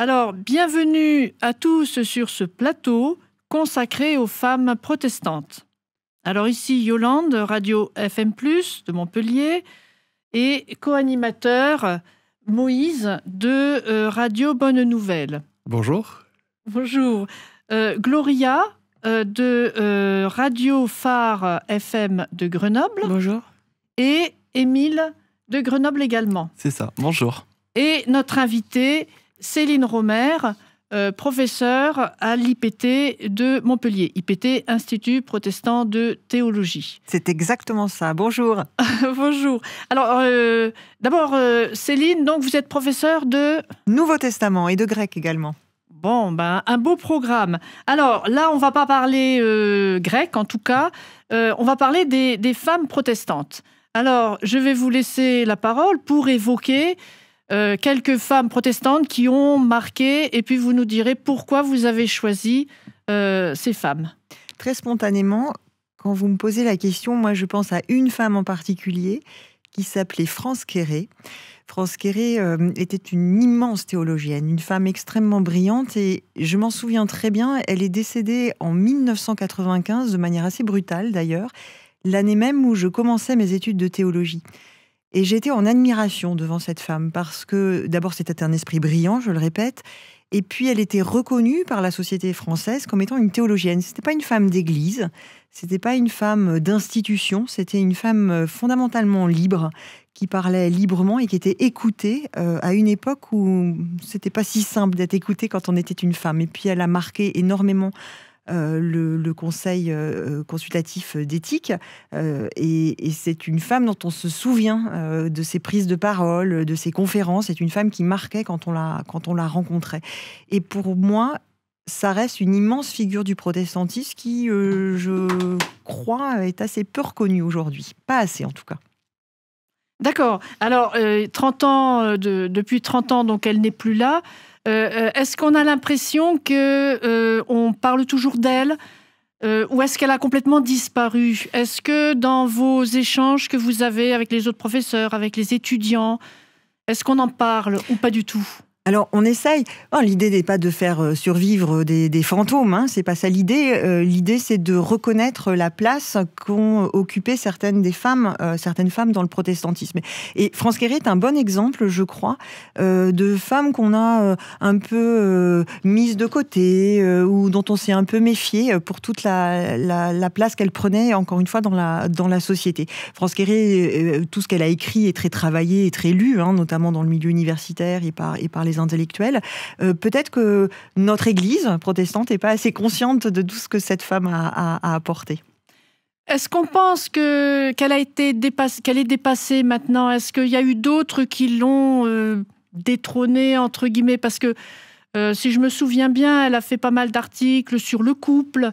Alors, bienvenue à tous sur ce plateau consacré aux femmes protestantes. Alors ici, Yolande, Radio FM+, de Montpellier, et co-animateur Moïse de Radio Bonne Nouvelle. Bonjour. Bonjour. Gloria de Radio Phare FM de Grenoble. Bonjour. Et Émile de Grenoble également. C'est ça, bonjour. Et notre invitée, Céline Romer, professeure à l'IPT de Montpellier. IPT, Institut Protestant de Théologie. C'est exactement ça. Bonjour. Bonjour. Alors, d'abord, Céline, donc vous êtes professeure de... Nouveau Testament et de grec également. Bon, ben, un beau programme. Alors, là, on ne va pas parler grec, en tout cas. On va parler des femmes protestantes. Alors, je vais vous laisser la parole pour évoquer quelques femmes protestantes qui ont marqué, et puis vous nous direz pourquoi vous avez choisi ces femmes. Très spontanément, quand vous me posez la question, moi je pense à une femme en particulier qui s'appelait France Quéré. France Quéré était une immense théologienne, une femme extrêmement brillante, et je m'en souviens très bien, elle est décédée en 1995, de manière assez brutale d'ailleurs, l'année même où je commençais mes études de théologie. Et j'étais en admiration devant cette femme parce que, d'abord, c'était un esprit brillant, je le répète, et puis elle était reconnue par la société française comme étant une théologienne. C'était pas une femme d'église, c'était pas une femme d'institution, c'était une femme fondamentalement libre, qui parlait librement et qui était écoutée à une époque où c'était pas si simple d'être écoutée quand on était une femme. Et puis elle a marqué énormément le conseil consultatif d'éthique, et c'est une femme dont on se souvient de ses prises de parole, de ses conférences. C'est une femme qui marquait quand on la rencontrait. Et pour moi, ça reste une immense figure du protestantisme qui, je crois, est assez peu reconnue aujourd'hui. Pas assez, en tout cas. D'accord. Alors, 30 ans, depuis 30 ans, donc elle n'est plus là. Est-ce qu'on a l'impression qu'on parle toujours d'elle ou est-ce qu'elle a complètement disparu? Est-ce que dans vos échanges que vous avez avec les autres professeurs, avec les étudiants, est-ce qu'on en parle ou pas du tout? Alors, on essaye. L'idée n'est pas de faire survivre des fantômes, hein, c'est pas ça l'idée. L'idée, c'est de reconnaître la place qu'ont occupé certaines femmes dans le protestantisme. Et France Quéré est un bon exemple, je crois, de femmes qu'on a un peu mises de côté ou dont on s'est un peu méfié pour toute la place qu'elle prenait, encore une fois, dans la société. France Quéré, tout ce qu'elle a écrit est très travaillé et très lu, hein, notamment dans le milieu universitaire et par les intellectuels. Peut-être que notre Église protestante n'est pas assez consciente de tout ce que cette femme a apporté. Est-ce qu'on pense qu'elle est dépassée maintenant? Est-ce qu'il y a eu d'autres qui l'ont détrônée, entre guillemets? Parce que, si je me souviens bien, elle a fait pas mal d'articles sur le couple,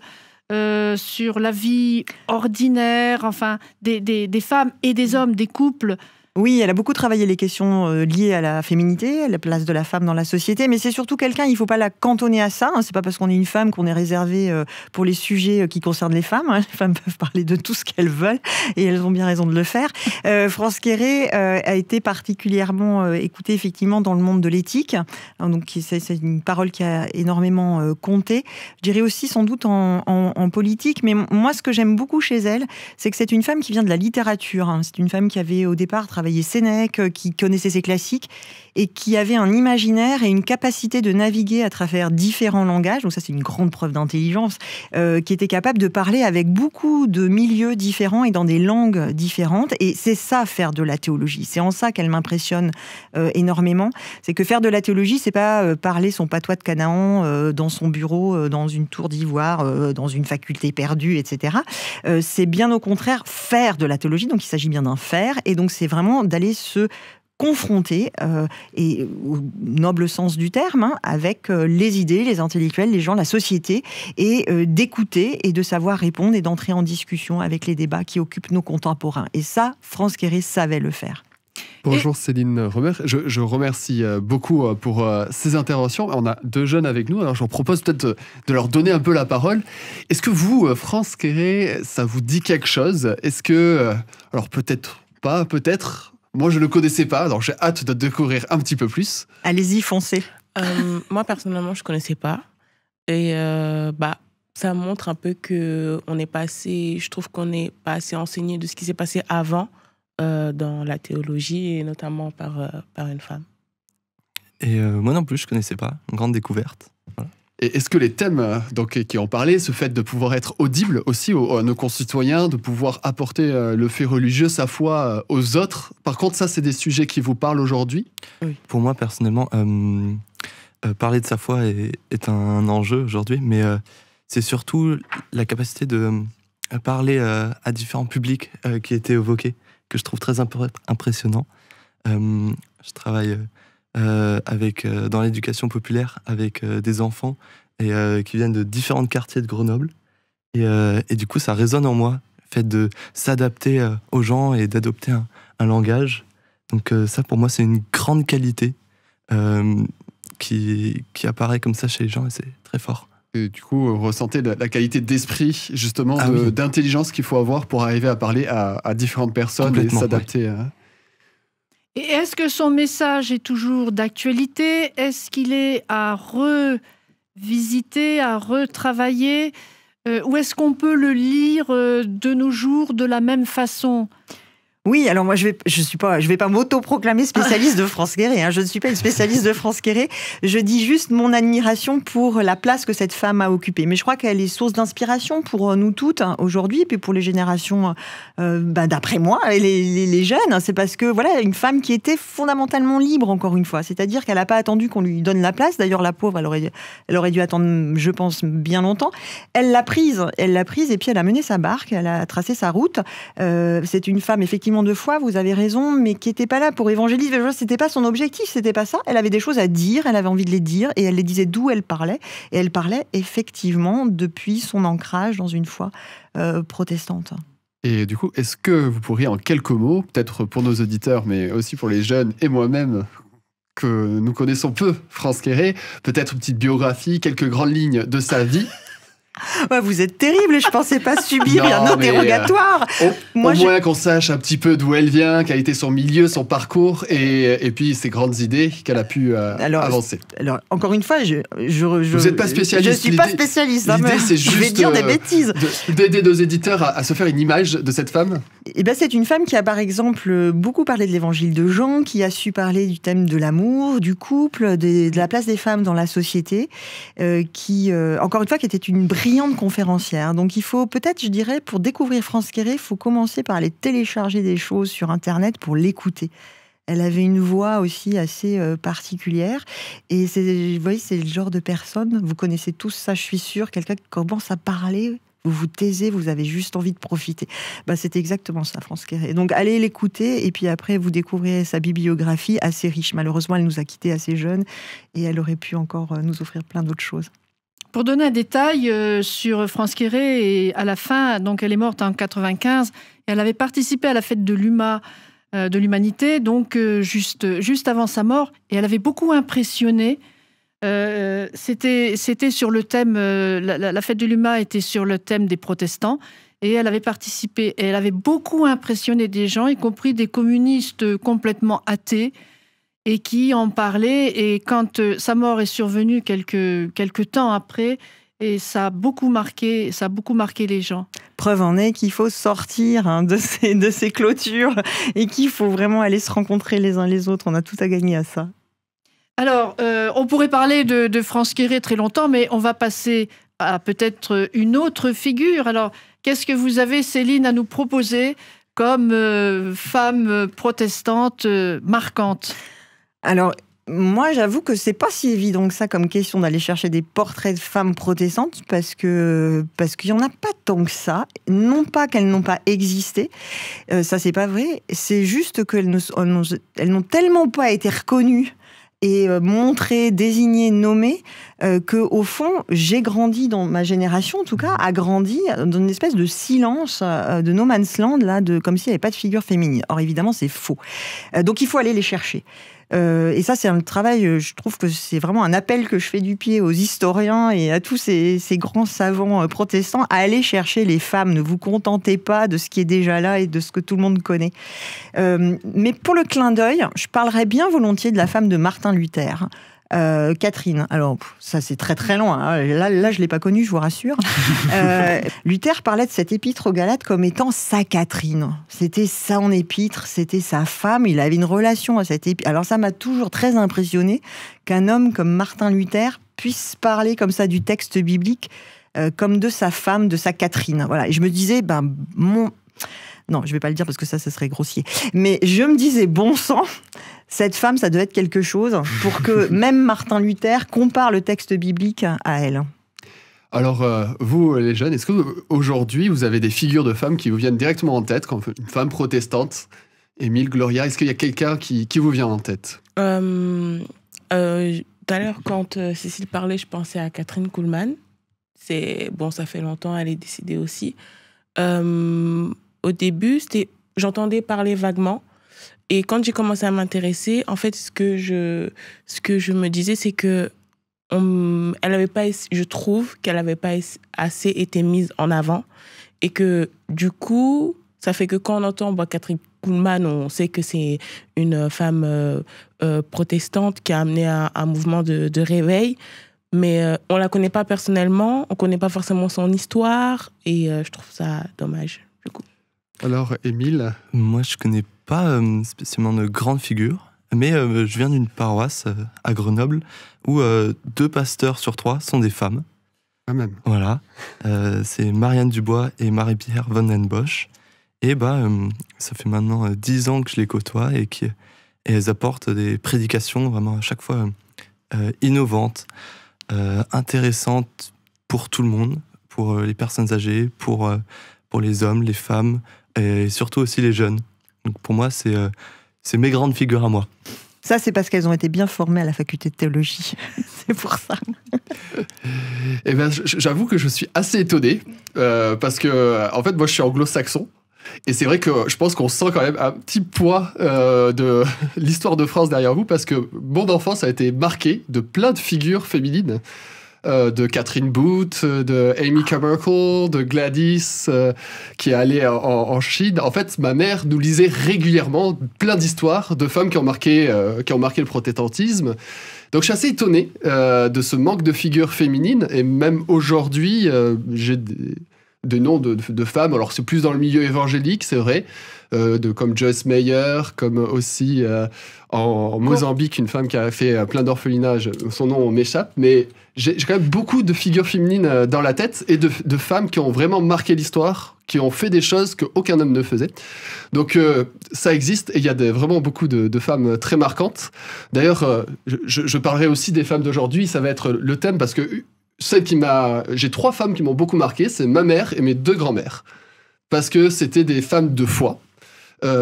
sur la vie ordinaire, enfin, des femmes et des hommes, des couples. Oui, elle a beaucoup travaillé les questions liées à la féminité, à la place de la femme dans la société, mais c'est surtout quelqu'un, il ne faut pas la cantonner à ça, hein. C'est pas parce qu'on est une femme qu'on est réservé pour les sujets qui concernent les femmes, hein. Les femmes peuvent parler de tout ce qu'elles veulent, et elles ont bien raison de le faire. France Quéré a été particulièrement écoutée, effectivement, dans le monde de l'éthique, hein, donc c'est une parole qui a énormément compté. Je dirais aussi, sans doute, en politique, mais moi, ce que j'aime beaucoup chez elle, c'est que c'est une femme qui vient de la littérature, hein. C'est une femme qui avait, au départ, travaillé Sénèque, qui connaissait ses classiques et qui avait un imaginaire et une capacité de naviguer à travers différents langages, donc ça c'est une grande preuve d'intelligence, qui était capable de parler avec beaucoup de milieux différents et dans des langues différentes, et c'est ça faire de la théologie. C'est en ça qu'elle m'impressionne énormément, c'est que faire de la théologie, c'est pas parler son patois de Canaan dans son bureau, dans une tour d'ivoire, dans une faculté perdue, etc. C'est bien au contraire faire de la théologie, donc il s'agit bien d'un faire, et donc c'est vraiment d'aller se confronter, et au noble sens du terme, hein, avec les idées, les intellectuels, les gens, la société, et d'écouter et de savoir répondre et d'entrer en discussion avec les débats qui occupent nos contemporains. Et ça, France Quéré savait le faire. Bonjour Céline Romer, je remercie beaucoup pour ces interventions. On a deux jeunes avec nous, alors je vous propose peut-être de leur donner un peu la parole. Est-ce que vous, France Quéré, ça vous dit quelque chose? Est-ce que, alors peut-être pas, peut-être, moi je ne le connaissais pas, alors j'ai hâte de découvrir un petit peu plus. Allez-y, foncez. Moi, personnellement, je ne connaissais pas. Et ça montre un peu qu'on n'est pas assez... Je trouve qu'on n'est pas assez enseigné de ce qui s'est passé avant dans la théologie, et notamment par une femme. Et moi non plus, je ne connaissais pas. Une grande découverte. Voilà. Et est-ce que les thèmes qui ont parlé, ce fait de pouvoir être audible aussi à nos concitoyens, de pouvoir apporter le fait religieux, sa foi aux autres, par contre, ça, c'est des sujets qui vous parlent aujourd'hui? Oui. Pour moi, personnellement, parler de sa foi est un enjeu aujourd'hui, mais c'est surtout la capacité de parler à différents publics qui étaient évoqués, que je trouve très impressionnant. Je travaille... dans l'éducation populaire avec des enfants qui viennent de différents quartiers de Grenoble. Et du coup, ça résonne en moi, le fait de s'adapter aux gens et d'adopter un langage. Donc ça, pour moi, c'est une grande qualité qui apparaît comme ça chez les gens, et c'est très fort. Et du coup, vous ressentez la qualité d'esprit, justement, d'intelligence qu'il faut avoir pour arriver à parler à différentes personnes et s'adapter à... Et est-ce que son message est toujours d'actualité? Est-ce qu'il est à revisiter, à retravailler? Ou est-ce qu'on peut le lire de nos jours de la même façon? Oui, alors moi, je vais pas m'auto-proclamer spécialiste de France Quéré. Hein. Je ne suis pas une spécialiste de France Quéré. Je dis juste mon admiration pour la place que cette femme a occupée. Mais je crois qu'elle est source d'inspiration pour nous toutes aujourd'hui, et puis pour les générations d'après moi, et les jeunes. C'est parce que voilà, une femme qui était fondamentalement libre, encore une fois. C'est-à-dire qu'elle n'a pas attendu qu'on lui donne la place. D'ailleurs, la pauvre, elle aurait dû attendre, je pense, bien longtemps. Elle l'a prise, et puis elle a mené sa barque, elle a tracé sa route. C'est une femme, effectivement, de foi, vous avez raison, mais qui n'était pas là pour évangéliser. C'était pas son objectif, c'était pas ça. Elle avait des choses à dire, elle avait envie de les dire, et elle les disait d'où elle parlait. Et elle parlait effectivement depuis son ancrage dans une foi protestante. Et du coup, est-ce que vous pourriez en quelques mots, peut-être pour nos auditeurs, mais aussi pour les jeunes et moi-même, que nous connaissons peu France Quéré, peut-être une petite biographie, quelques grandes lignes de sa vie? Ouais, vous êtes terrible, je pensais pas subir un interrogatoire. Au moins qu'on sache un petit peu d'où elle vient, quel a été son milieu, son parcours, et puis ses grandes idées qu'elle a pu avancer. Alors, encore une fois, vous n'êtes pas spécialiste. Je suis pas spécialiste. L'idée, c'est juste je vais dire des bêtises. D'aider nos éditeurs à se faire une image de cette femme. Eh ben, c'est une femme qui a, par exemple, beaucoup parlé de l'évangile de Jean, qui a su parler du thème de l'amour, du couple, de la place des femmes dans la société, qui, encore une fois, qui était une brillante conférencière. Donc il faut peut-être, je dirais, pour découvrir France Quéré, il faut commencer par aller télécharger des choses sur Internet pour l'écouter. Elle avait une voix aussi assez particulière. Et vous voyez, c'est le genre de personne, vous connaissez tous ça, je suis sûre, quelqu'un qui commence à parler, vous vous taisez, vous avez juste envie de profiter. C'est exactement ça, France Quéré. Donc allez l'écouter, et puis après, vous découvrirez sa bibliographie assez riche. Malheureusement, elle nous a quittés assez jeunes, et elle aurait pu encore nous offrir plein d'autres choses. Pour donner un détail sur France Quéré, et à la fin, donc elle est morte en 95, et elle avait participé à la fête de l'humanité, donc juste avant sa mort, et elle avait beaucoup impressionné. C'était sur le thème, la fête de l'UMA était sur le thème des protestants, et elle avait participé, et elle avait beaucoup impressionné des gens, y compris des communistes complètement athées, et qui en parlait. Et quand sa mort est survenue quelques temps après, et ça a beaucoup marqué les gens. Preuve en est qu'il faut sortir de ces clôtures, et qu'il faut vraiment aller se rencontrer les uns les autres. On a tout à gagner à ça. Alors, on pourrait parler de France Quéré très longtemps, mais on va passer à peut-être une autre figure. Alors, qu'est-ce que vous avez, Céline, à nous proposer comme femme protestante marquante ? Alors, moi, j'avoue que c'est pas si évident que ça comme question d'aller chercher des portraits de femmes protestantes, parce qu'il y en a pas tant que ça. Non pas qu'elles n'ont pas existé, ça c'est pas vrai. C'est juste qu'elles n'ont tellement pas été reconnues et montrées, désignées, nommées, qu'au fond, j'ai grandi, dans ma génération en tout cas, a grandi dans une espèce de silence, de no man's land, là, comme s'il n'y avait pas de figure féminine. Or, évidemment, c'est faux. Donc, il faut aller les chercher. Et ça, c'est un travail, je trouve que c'est vraiment un appel que je fais du pied aux historiens et à tous ces grands savants protestants à aller chercher les femmes. Ne vous contentez pas de ce qui est déjà là et de ce que tout le monde connaît. Mais pour le clin d'œil, je parlerais bien volontiers de la femme de Martin Luther. Catherine, alors ça c'est très très loin, hein. Là je l'ai pas connue, je vous rassure. Luther parlait de cette épître aux Galates comme étant sa Catherine. C'était son épître, c'était sa femme, il avait une relation à cette épître. Alors ça m'a toujours très impressionné qu'un homme comme Martin Luther puisse parler comme ça du texte biblique, comme de sa femme, de sa Catherine. Voilà. Et je me disais, non, je vais pas le dire parce que ça serait grossier. Mais je me disais, bon sang, cette femme, ça doit être quelque chose pour que même Martin Luther compare le texte biblique à elle. Alors, vous, les jeunes, est-ce que aujourd'hui, vous avez des figures de femmes qui vous viennent directement en tête, comme une femme protestante, Émile, Gloria, est-ce qu'il y a quelqu'un qui vous vient en tête? Tout à l'heure, quand Cécile parlait, je pensais à Catherine Kuhlmann. Ça fait longtemps, elle est décédée aussi. Au début, j'entendais parler vaguement. Et quand j'ai commencé à m'intéresser, en fait, ce que je me disais, c'est que je trouve qu'elle n'avait pas assez été mise en avant. Et que, du coup, ça fait que quand on entend Catherine Kuhlmann, on sait que c'est une femme protestante qui a amené un mouvement de réveil. Mais on ne la connaît pas personnellement, on ne connaît pas forcément son histoire. Et je trouve ça dommage, du coup. Alors, Émile? Moi, je connais pas spécialement de grandes figures, mais je viens d'une paroisse à Grenoble où 2 pasteurs sur 3 sont des femmes. Quand même. Voilà. C'est Marianne Dubois et Marie-Pierre von den Bosch. Et ça fait maintenant 10 ans que je les côtoie et elles apportent des prédications vraiment à chaque fois innovantes, intéressantes pour tout le monde, pour les personnes âgées, pour les hommes, les femmes, et surtout aussi les jeunes. Donc pour moi, c'est mes grandes figures à moi. Ça, c'est parce qu'elles ont été bien formées à la faculté de théologie. C'est pour ça. Eh ben, j'avoue que je suis assez étonné, parce que, en fait, moi, je suis anglo-saxon. Et c'est vrai que je pense qu'on sent quand même un petit poids de l'histoire de France derrière vous, parce que mon enfance a été marquée de plein de figures féminines. De Catherine Booth, de Amy Carmichael, de Gladys, qui est allée en Chine. En fait, ma mère nous lisait régulièrement plein d'histoires de femmes qui ont marqué le protestantisme. Donc, je suis assez étonné de ce manque de figures féminines. Et même aujourd'hui, j'ai des noms de femmes. Alors, c'est plus dans le milieu évangélique, c'est vrai. Comme Joyce Meyer, comme aussi en Mozambique, une femme qui a fait plein d'orphelinages. Son nom m'échappe, mais j'ai quand même beaucoup de figures féminines dans la tête et de femmes qui ont vraiment marqué l'histoire, qui ont fait des choses qu'aucun homme ne faisait. Donc ça existe et il y a vraiment beaucoup de femmes très marquantes. D'ailleurs, je parlerai aussi des femmes d'aujourd'hui, ça va être le thème, parce que j'ai 3 femmes qui m'ont beaucoup marqué, c'est ma mère et mes 2 grands-mères. Parce que c'était des femmes de foi.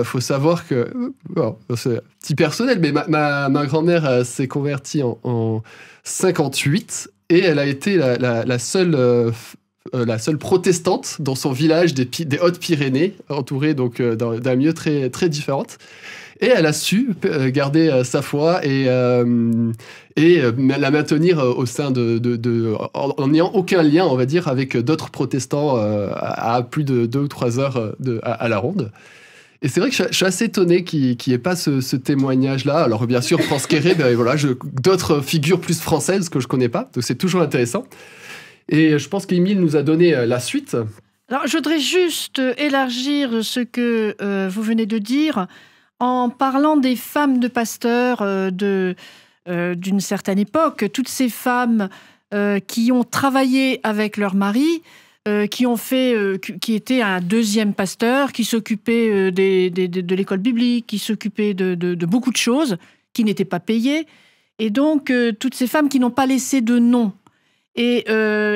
Faut savoir que, c'est petit personnel, mais ma grand-mère s'est convertie en 58 et elle a été la seule protestante dans son village des Hautes-Pyrénées, entourée donc d'un milieu très, très différent. Et elle a su garder sa foi et la maintenir au sein en n'ayant aucun lien, on va dire, avec d'autres protestants à plus de 2 ou 3 heures à la ronde. Et c'est vrai que je suis assez étonné qu'il n'y ait pas ce témoignage-là. Alors bien sûr, France Quéré, voilà, d'autres figures plus françaises que je ne connais pas, donc c'est toujours intéressant. Et je pense qu'Émile nous a donné la suite. Alors, je voudrais juste élargir ce que vous venez de dire en parlant des femmes de pasteurs d'une certaine époque. Toutes ces femmes qui ont travaillé avec leur mari, qui était un 2e pasteur, qui s'occupait de l'école biblique, qui s'occupait de beaucoup de choses, qui n'étaient pas payées. Et donc, toutes ces femmes qui n'ont pas laissé de nom. Et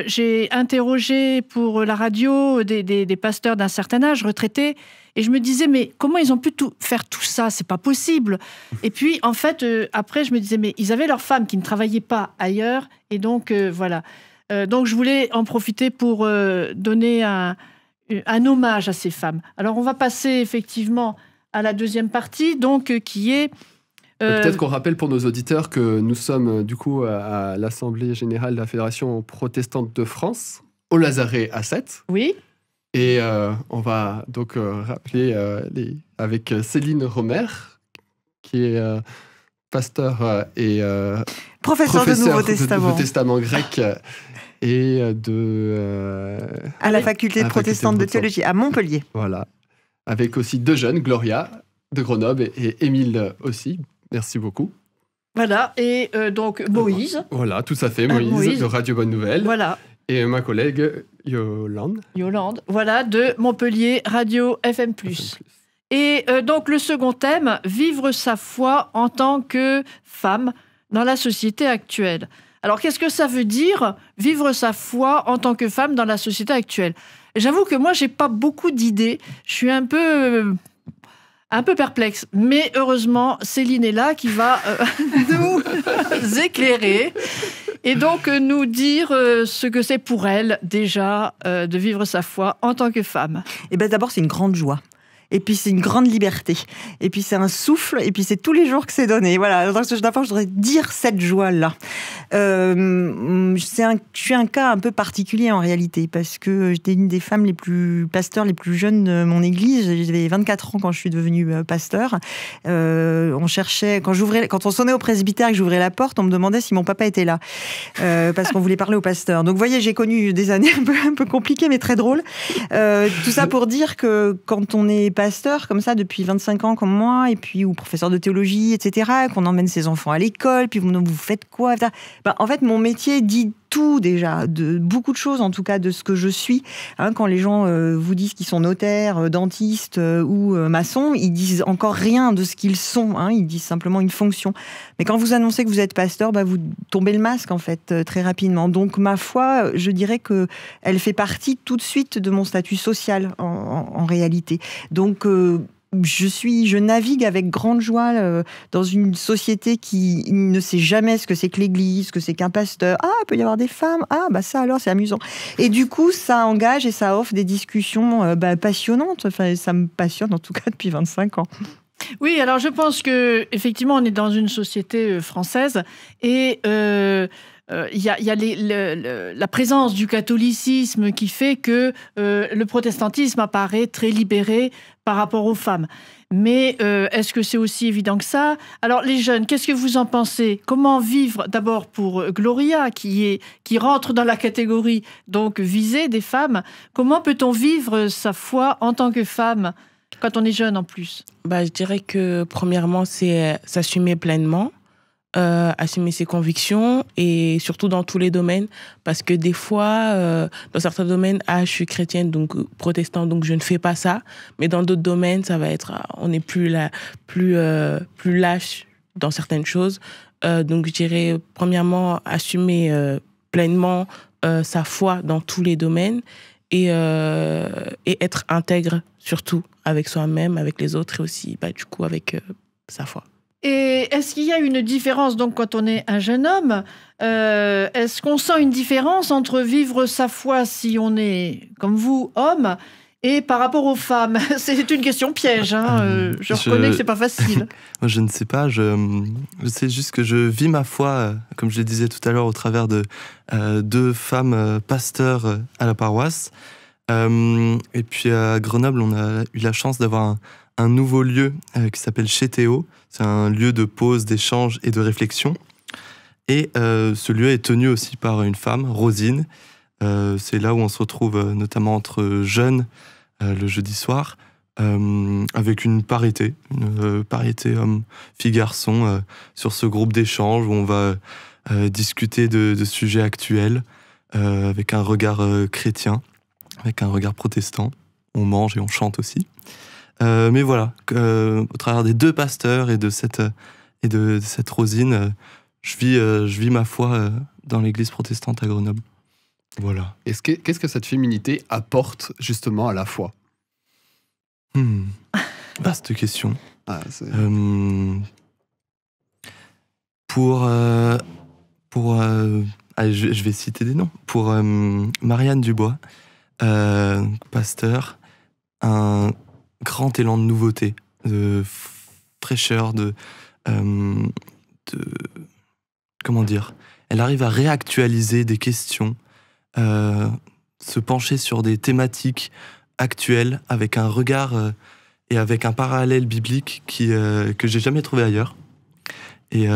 j'ai interrogé pour la radio des pasteurs d'un certain âge, retraités, et je me disais, mais comment ils ont pu faire tout ça? C'est pas possible. Et puis, en fait, après, je me disais, mais ils avaient leurs femmes qui ne travaillaient pas ailleurs, et donc, voilà. Donc, je voulais en profiter pour donner un hommage à ces femmes. Alors, on va passer effectivement à la 2e partie, donc, qui est... Peut-être qu'on rappelle pour nos auditeurs que nous sommes du coup à l'Assemblée Générale de la Fédération Protestante de France, au Lazaret à 7. Oui. Et on va donc rappeler avec Céline Romer, qui est pasteur et Professeur de Nouveau Testament. Nouveau Testament grec et à la faculté protestante de théologie à Montpellier. Voilà. Avec aussi 2 jeunes, Gloria de Grenoble et Émile aussi. Merci beaucoup. Voilà, et donc Moïse. Voilà, tout à fait, Moïse de Radio Bonne Nouvelle. Voilà. Et ma collègue Yolande. Voilà, de Montpellier, Radio FM+. Et donc le second thème, vivre sa foi en tant que femme dans la société actuelle. Alors qu'est-ce que ça veut dire, vivre sa foi en tant que femme dans la société actuelle? J'avoue que moi, j'ai pas beaucoup d'idées. Je suis un peu perplexe. Mais heureusement, Céline est là qui va nous éclairer et donc nous dire ce que c'est pour elle déjà de vivre sa foi en tant que femme. Eh bien d'abord, c'est une grande joie. Et puis c'est une grande liberté. Et puis c'est un souffle. Et puis c'est tous les jours que c'est donné. Voilà. Donc d'abord, je voudrais dire cette joie-là. Je suis un cas un peu particulier en réalité parce que j'étais une des femmes pasteurs les plus jeunes de mon église. J'avais 24 ans quand je suis devenue pasteur. On cherchait quand on sonnait au presbytère et que j'ouvrais la porte, on me demandait si mon papa était là parce qu'on voulait parler au pasteur. Donc vous voyez, j'ai connu des années un peu compliquées mais très drôles. Tout ça pour dire que quand on est pasteur comme ça depuis 25 ans comme moi, et puis ou professeur de théologie, etc., qu'on emmène ses enfants à l'école, puis vous faites quoi, etc. En fait, mon métier dit tout déjà, de beaucoup de choses en tout cas de ce que je suis. Quand les gens vous disent qu'ils sont notaires, dentistes ou maçons, ils disent encore rien de ce qu'ils sont. Ils disent simplement une fonction. Mais quand vous annoncez que vous êtes pasteur, vous tombez le masque en fait très rapidement. Donc ma foi, je dirais que elle fait partie tout de suite de mon statut social en réalité. Donc je navigue avec grande joie dans une société qui ne sait jamais ce que c'est que l'église, ce que c'est qu'un pasteur. Ah, il peut y avoir des femmes. Ah, ça alors, c'est amusant. Et du coup, ça engage et ça offre des discussions passionnantes. Enfin, ça me passionne en tout cas depuis 25 ans. Oui, alors je pense que effectivement, on est dans une société française et il y a la présence du catholicisme qui fait que le protestantisme apparaît très libéré par rapport aux femmes. Mais est-ce que c'est aussi évident que ça? Alors les jeunes, qu'est-ce que vous en pensez? Comment vivre d'abord pour Gloria, qui rentre dans la catégorie donc visée des femmes? Comment peut-on vivre sa foi en tant que femme quand on est jeune en plus? Je dirais que premièrement, c'est s'assumer pleinement. Assumer ses convictions et surtout dans tous les domaines, parce que des fois dans certains domaines je suis chrétienne donc protestante donc je ne fais pas ça, mais dans d'autres domaines ça va être on est plus lâche dans certaines choses, donc je dirais premièrement assumer pleinement sa foi dans tous les domaines et être intègre surtout avec soi-même, avec les autres et aussi du coup avec sa foi. Et est-ce qu'il y a une différence, donc, quand on est un jeune homme, est-ce qu'on sent une différence entre vivre sa foi si on est, comme vous, homme, et par rapport aux femmes? C'est une question piège, je reconnais que c'est pas facile. Moi, je ne sais pas, je sais juste que je vis ma foi, comme je le disais tout à l'heure, au travers de 2 femmes pasteurs à la paroisse. Et puis à Grenoble, on a eu la chance d'avoir un nouveau lieu qui s'appelle Chez Théo. C'est un lieu de pause, d'échange et de réflexion. Et ce lieu est tenu aussi par une femme, Rosine. C'est là où on se retrouve notamment entre jeunes le jeudi soir, avec une parité homme-fille-garçon sur ce groupe d'échange où on va discuter de sujets actuels avec un regard chrétien, avec un regard protestant. On mange et on chante aussi. Mais voilà, au travers des 2 pasteurs et de cette Rosine, je vis ma foi dans l'église protestante à Grenoble. Voilà. Qu'est-ce que cette féminité apporte justement à la foi? Vaste question. Allez, je vais citer des noms. Pour Marianne Dubois, pasteur, un grand élan de nouveauté, de fraîcheur, comment dire, elle arrive à réactualiser des questions, se pencher sur des thématiques actuelles avec un regard et avec un parallèle biblique que j'ai jamais trouvé ailleurs. Et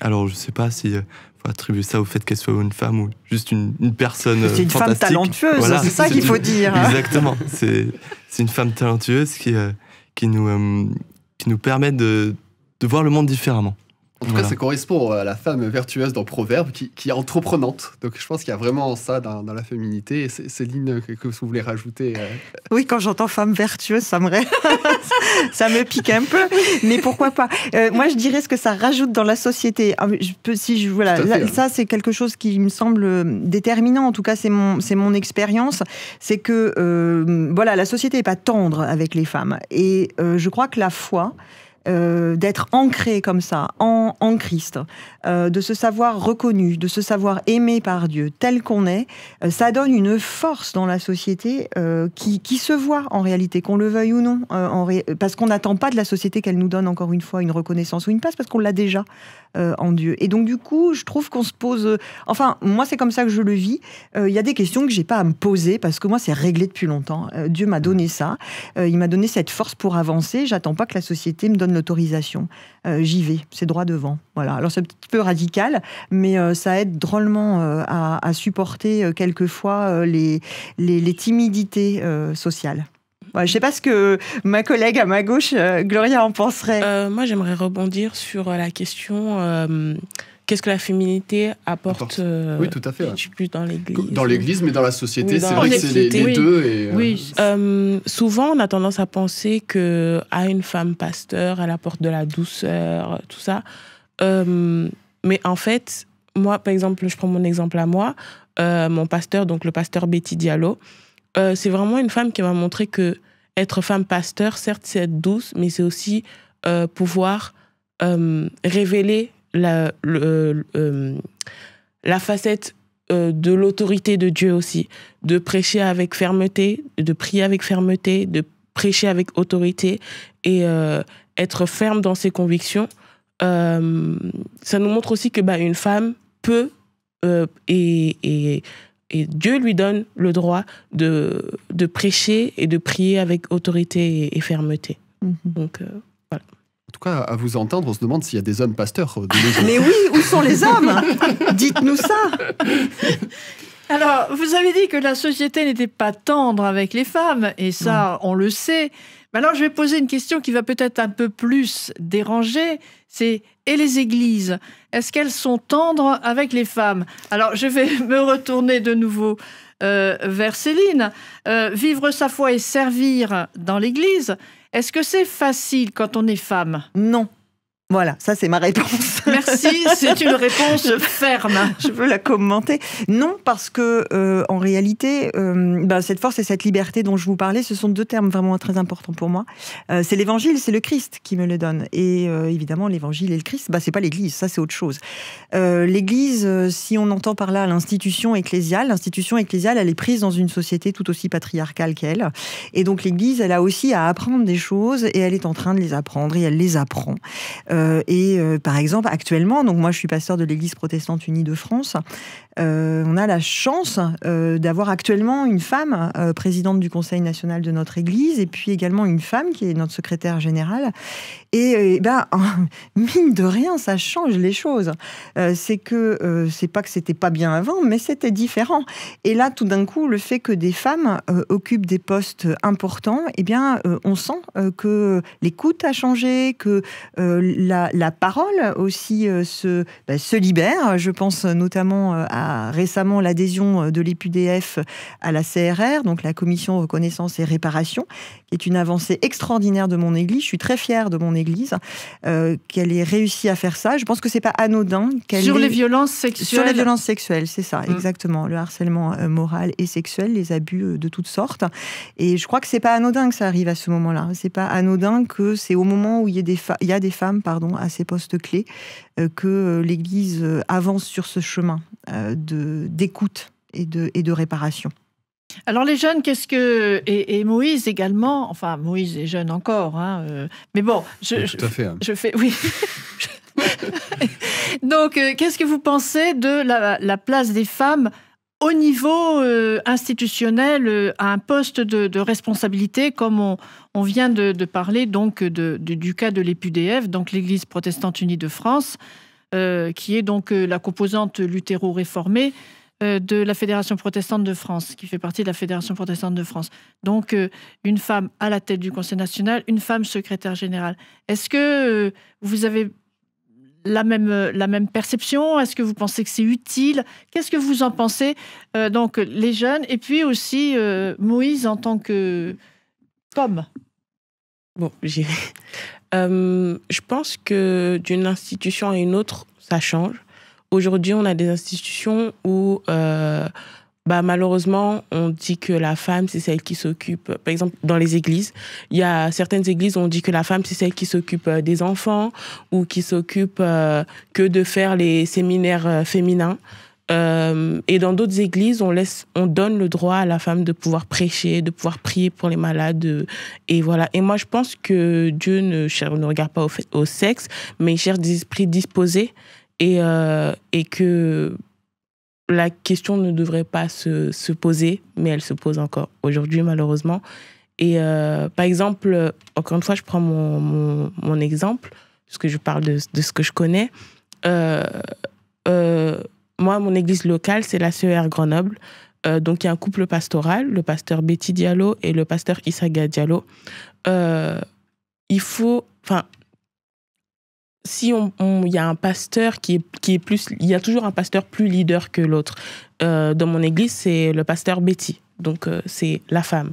alors, je sais pas si faut attribuer ça au fait qu'elle soit une femme ou juste une personne c'est une fantastique. femme talentueuse, Voilà, c'est ça qu'il faut dire. Exactement. C'est une femme talentueuse qui nous permet de voir le monde différemment. En tout cas, ça correspond à la femme vertueuse dans Proverbe, qui est entreprenante. Donc, je pense qu'il y a vraiment ça dans la féminité. Et Céline, que vous voulez rajouter Oui, quand j'entends femme vertueuse, ça me pique un peu. Mais pourquoi pas moi, je dirais ce que ça rajoute dans la société. Ça, c'est quelque chose qui me semble déterminant. En tout cas, c'est mon expérience. C'est que la société n'est pas tendre avec les femmes. Et je crois que la foi... d'être ancré comme ça, en Christ, de se savoir reconnu, de se savoir aimé par Dieu tel qu'on est, ça donne une force dans la société qui se voit en réalité, qu'on le veuille ou non, parce qu'on n'attend pas de la société qu'elle nous donne encore une fois une reconnaissance ou une place, parce qu'on l'a déjà en Dieu. Et donc du coup, je trouve qu'on se pose... moi c'est comme ça que je le vis. Il y a des questions que j'ai pas à me poser, parce que moi c'est réglé depuis longtemps. Dieu m'a donné ça, il m'a donné cette force pour avancer, j'attends pas que la société me donne l'autorisation. J'y vais, c'est droit devant. Voilà. Alors c'est un petit peu radical, mais ça aide drôlement à supporter quelquefois les timidités sociales. Ouais, je ne sais pas ce que ma collègue à ma gauche, Gloria, en penserait. Moi, j'aimerais rebondir sur la question qu'est-ce que la féminité apporte oui, tout à fait. Je suis plus dans l'Église. Dans l'Église, mais dans la société, oui, c'est vrai que c'est les deux. Et, oui. Souvent, on a tendance à penser qu'à une femme pasteur, elle apporte de la douceur, tout ça. Mais en fait, moi, par exemple, je prends mon exemple à moi, mon pasteur, donc le pasteur Betty Diallo, c'est vraiment une femme qui m'a montré que être femme pasteur, certes, c'est être douce, mais c'est aussi pouvoir révéler la facette de l'autorité de Dieu aussi, de prêcher avec fermeté, de prier avec fermeté, de prêcher avec autorité et être ferme dans ses convictions. Ça nous montre aussi que une femme peut et Dieu lui donne le droit de prêcher et de prier avec autorité et fermeté. Donc, voilà. En tout cas, à vous entendre, on se demande s'il y a des hommes pasteurs. Mais oui, où sont les hommes? Dites-nous ça. Alors, vous avez dit que la société n'était pas tendre avec les femmes, et ça, on le sait. Mais alors, je vais poser une question qui va peut-être un peu plus déranger, c'est « et les églises, est-ce qu'elles sont tendres avec les femmes ?» Alors, je vais me retourner de nouveau vers Céline. Vivre sa foi et servir dans l'église, est-ce que c'est facile quand on est femme? Non. Voilà, ça c'est ma réponse. Merci, c'est une réponse ferme. Je veux la commenter. Non, parce que en réalité, cette force et cette liberté dont je vous parlais, ce sont deux termes vraiment très importants pour moi. C'est l'évangile, c'est le Christ qui me le donne. Et évidemment, l'évangile et le Christ, c'est pas l'église, ça c'est autre chose. L'église, si on entend par là l'institution ecclésiale, elle est prise dans une société tout aussi patriarcale qu'elle. Et donc l'église, elle a aussi à apprendre des choses et elle est en train de les apprendre et elle les apprend. Par exemple, actuellement, donc moi je suis pasteur de l'Église protestante unie de France, on a la chance d'avoir actuellement une femme présidente du Conseil national de notre Église et puis également une femme qui est notre secrétaire générale. Et mine de rien, ça change les choses. C'est pas que c'était pas bien avant, mais c'était différent. Et là, tout d'un coup, le fait que des femmes occupent des postes importants, on sent que l'écoute a changé, que la parole aussi se libère. Je pense notamment à récemment l'adhésion de l'EPUDF à la CRR, donc la Commission Reconnaissance et Réparation, qui est une avancée extraordinaire de mon Église. Je suis très fière de mon Église qu'elle ait réussi à faire ça. Je pense que c'est pas anodin. Sur les violences sexuelles. Sur les violences sexuelles, c'est ça, exactement. Le harcèlement moral et sexuel, les abus de toutes sortes. Et je crois que c'est pas anodin que ça arrive à ce moment-là. C'est pas anodin que c'est au moment où il y a des femmes, à ces postes clés, que l'Église avance sur ce chemin d'écoute et de réparation. Alors les jeunes, et Moïse également, enfin Moïse est jeune encore, mais bon, tout à fait. Je fais, oui. Donc, qu'est-ce que vous pensez de la place des femmes au niveau institutionnel, à un poste de responsabilité, comme on vient de parler donc du cas de l'EPUDF, donc l'Église protestante unie de France, qui est donc la composante luthéro-réformée de la Fédération protestante de France, qui fait partie de la Fédération protestante de France. Donc, une femme à la tête du Conseil national, une femme secrétaire générale. Est-ce que vous avez la même perception? Est-ce que vous pensez que c'est utile? Qu'est-ce que vous en pensez? Donc, les jeunes, et puis aussi Moïse en tant que pomme. Bon, je pense que d'une institution à une autre, ça change. Aujourd'hui, on a des institutions où, malheureusement, on dit que la femme, c'est celle qui s'occupe. Par exemple, dans les églises, il y a certaines églises où on dit que la femme, c'est celle qui s'occupe des enfants ou qui s'occupe que de faire les séminaires féminins. Et dans d'autres églises, on donne le droit à la femme de pouvoir prêcher, de pouvoir prier pour les malades. Et voilà. Et moi, je pense que Dieu ne regarde pas au sexe, mais il cherche des esprits disposés. Et que la question ne devrait pas se poser, mais elle se pose encore aujourd'hui, malheureusement. Et par exemple, encore une fois, je prends mon exemple, parce que je parle de ce que je connais. Moi, mon église locale, c'est la CER Grenoble. Donc, il y a un couple pastoral, le pasteur Betty Diallo et le pasteur Issaga Diallo. Si il y a un pasteur qui est plus... Il y a toujours un pasteur plus leader que l'autre. Dans mon église, c'est le pasteur Betty. Donc, c'est la femme.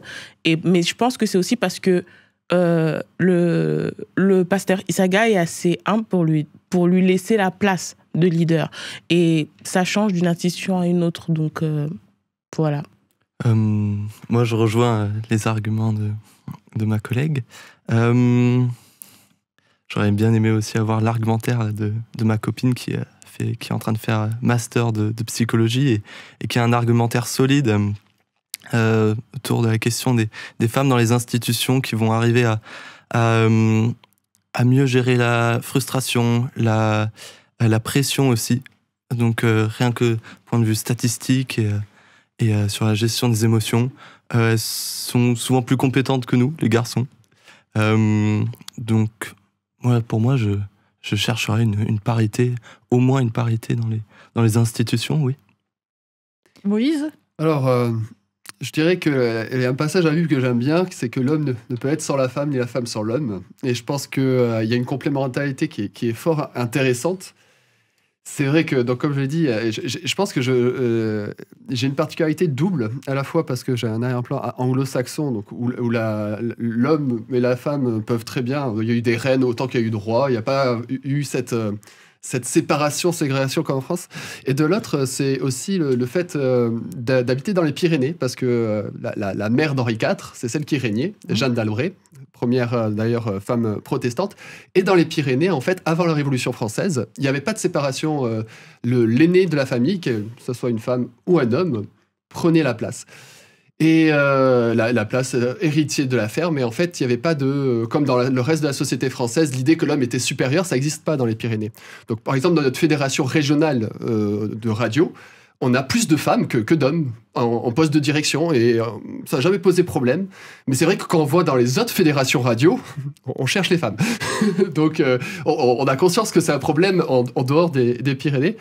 Mais je pense que c'est aussi parce que le pasteur Issaga est assez humble pour lui laisser la place de leader. Et ça change d'une institution à une autre. Donc, voilà. Moi, je rejoins les arguments de ma collègue. J'aurais bien aimé aussi avoir l'argumentaire de ma copine qui est en train de faire master de psychologie et qui a un argumentaire solide autour de la question des femmes dans les institutions qui vont arriver à mieux gérer la frustration, la pression aussi. Donc rien que point de vue statistique et sur la gestion des émotions, elles sont souvent plus compétentes que nous, les garçons. Donc voilà, pour moi, je chercherais une parité, au moins une parité dans les institutions, oui. Moïse ? Alors, je dirais qu'il y a un passage à la Bible que j'aime bien, c'est que l'homme ne peut être sans la femme, ni la femme sans l'homme. Et je pense qu'il y a une complémentarité qui est fort intéressante. C'est vrai que, donc, comme je l'ai dit, je pense que j'ai une particularité double, à la fois parce que j'ai un arrière-plan anglo-saxon, donc, où l'homme et la femme peuvent très bien... Il y a eu des reines autant qu'il y a eu de rois, il n'y a pas eu cette séparation, ségrégation comme en France. Et de l'autre, c'est aussi le fait d'habiter dans les Pyrénées, parce que la mère d'Henri IV, c'est celle qui régnait, Jeanne d'Albret, première d'ailleurs femme protestante. Et dans les Pyrénées, en fait, avant la Révolution française, il n'y avait pas de séparation. L'aîné de la famille, que ce soit une femme ou un homme, prenait la place. Et la place héritier de la ferme, mais en fait, il n'y avait pas de... Comme dans le reste de la société française, l'idée que l'homme était supérieur, ça n'existe pas dans les Pyrénées. Donc, par exemple, dans notre fédération régionale de radio, on a plus de femmes que d'hommes en poste de direction, et ça n'a jamais posé problème. Mais c'est vrai que quand on voit dans les autres fédérations radio, on cherche les femmes. Donc, on a conscience que c'est un problème en dehors des Pyrénées.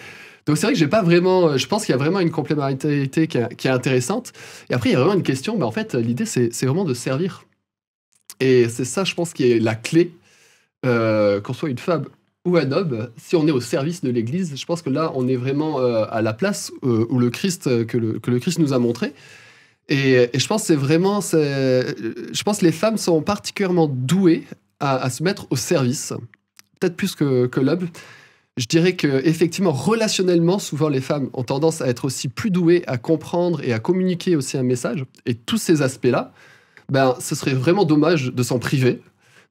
Donc c'est vrai que j'ai pas vraiment... Je pense qu'il y a vraiment une complémentarité qui est intéressante. Et après, il y a vraiment une question, mais en fait, l'idée, c'est vraiment de servir. Et c'est ça, je pense, qui est la clé, qu'on soit une femme ou un homme. Si on est au service de l'Église, je pense que là, on est vraiment à la place où le Christ, que le Christ nous a montré. Et je pense que c'est vraiment... Je pense que les femmes sont particulièrement douées à se mettre au service, peut-être plus que l'homme. Je dirais qu'effectivement, relationnellement, souvent les femmes ont tendance à être aussi plus douées à comprendre et à communiquer aussi un message. Et tous ces aspects-là, ce serait vraiment dommage de s'en priver.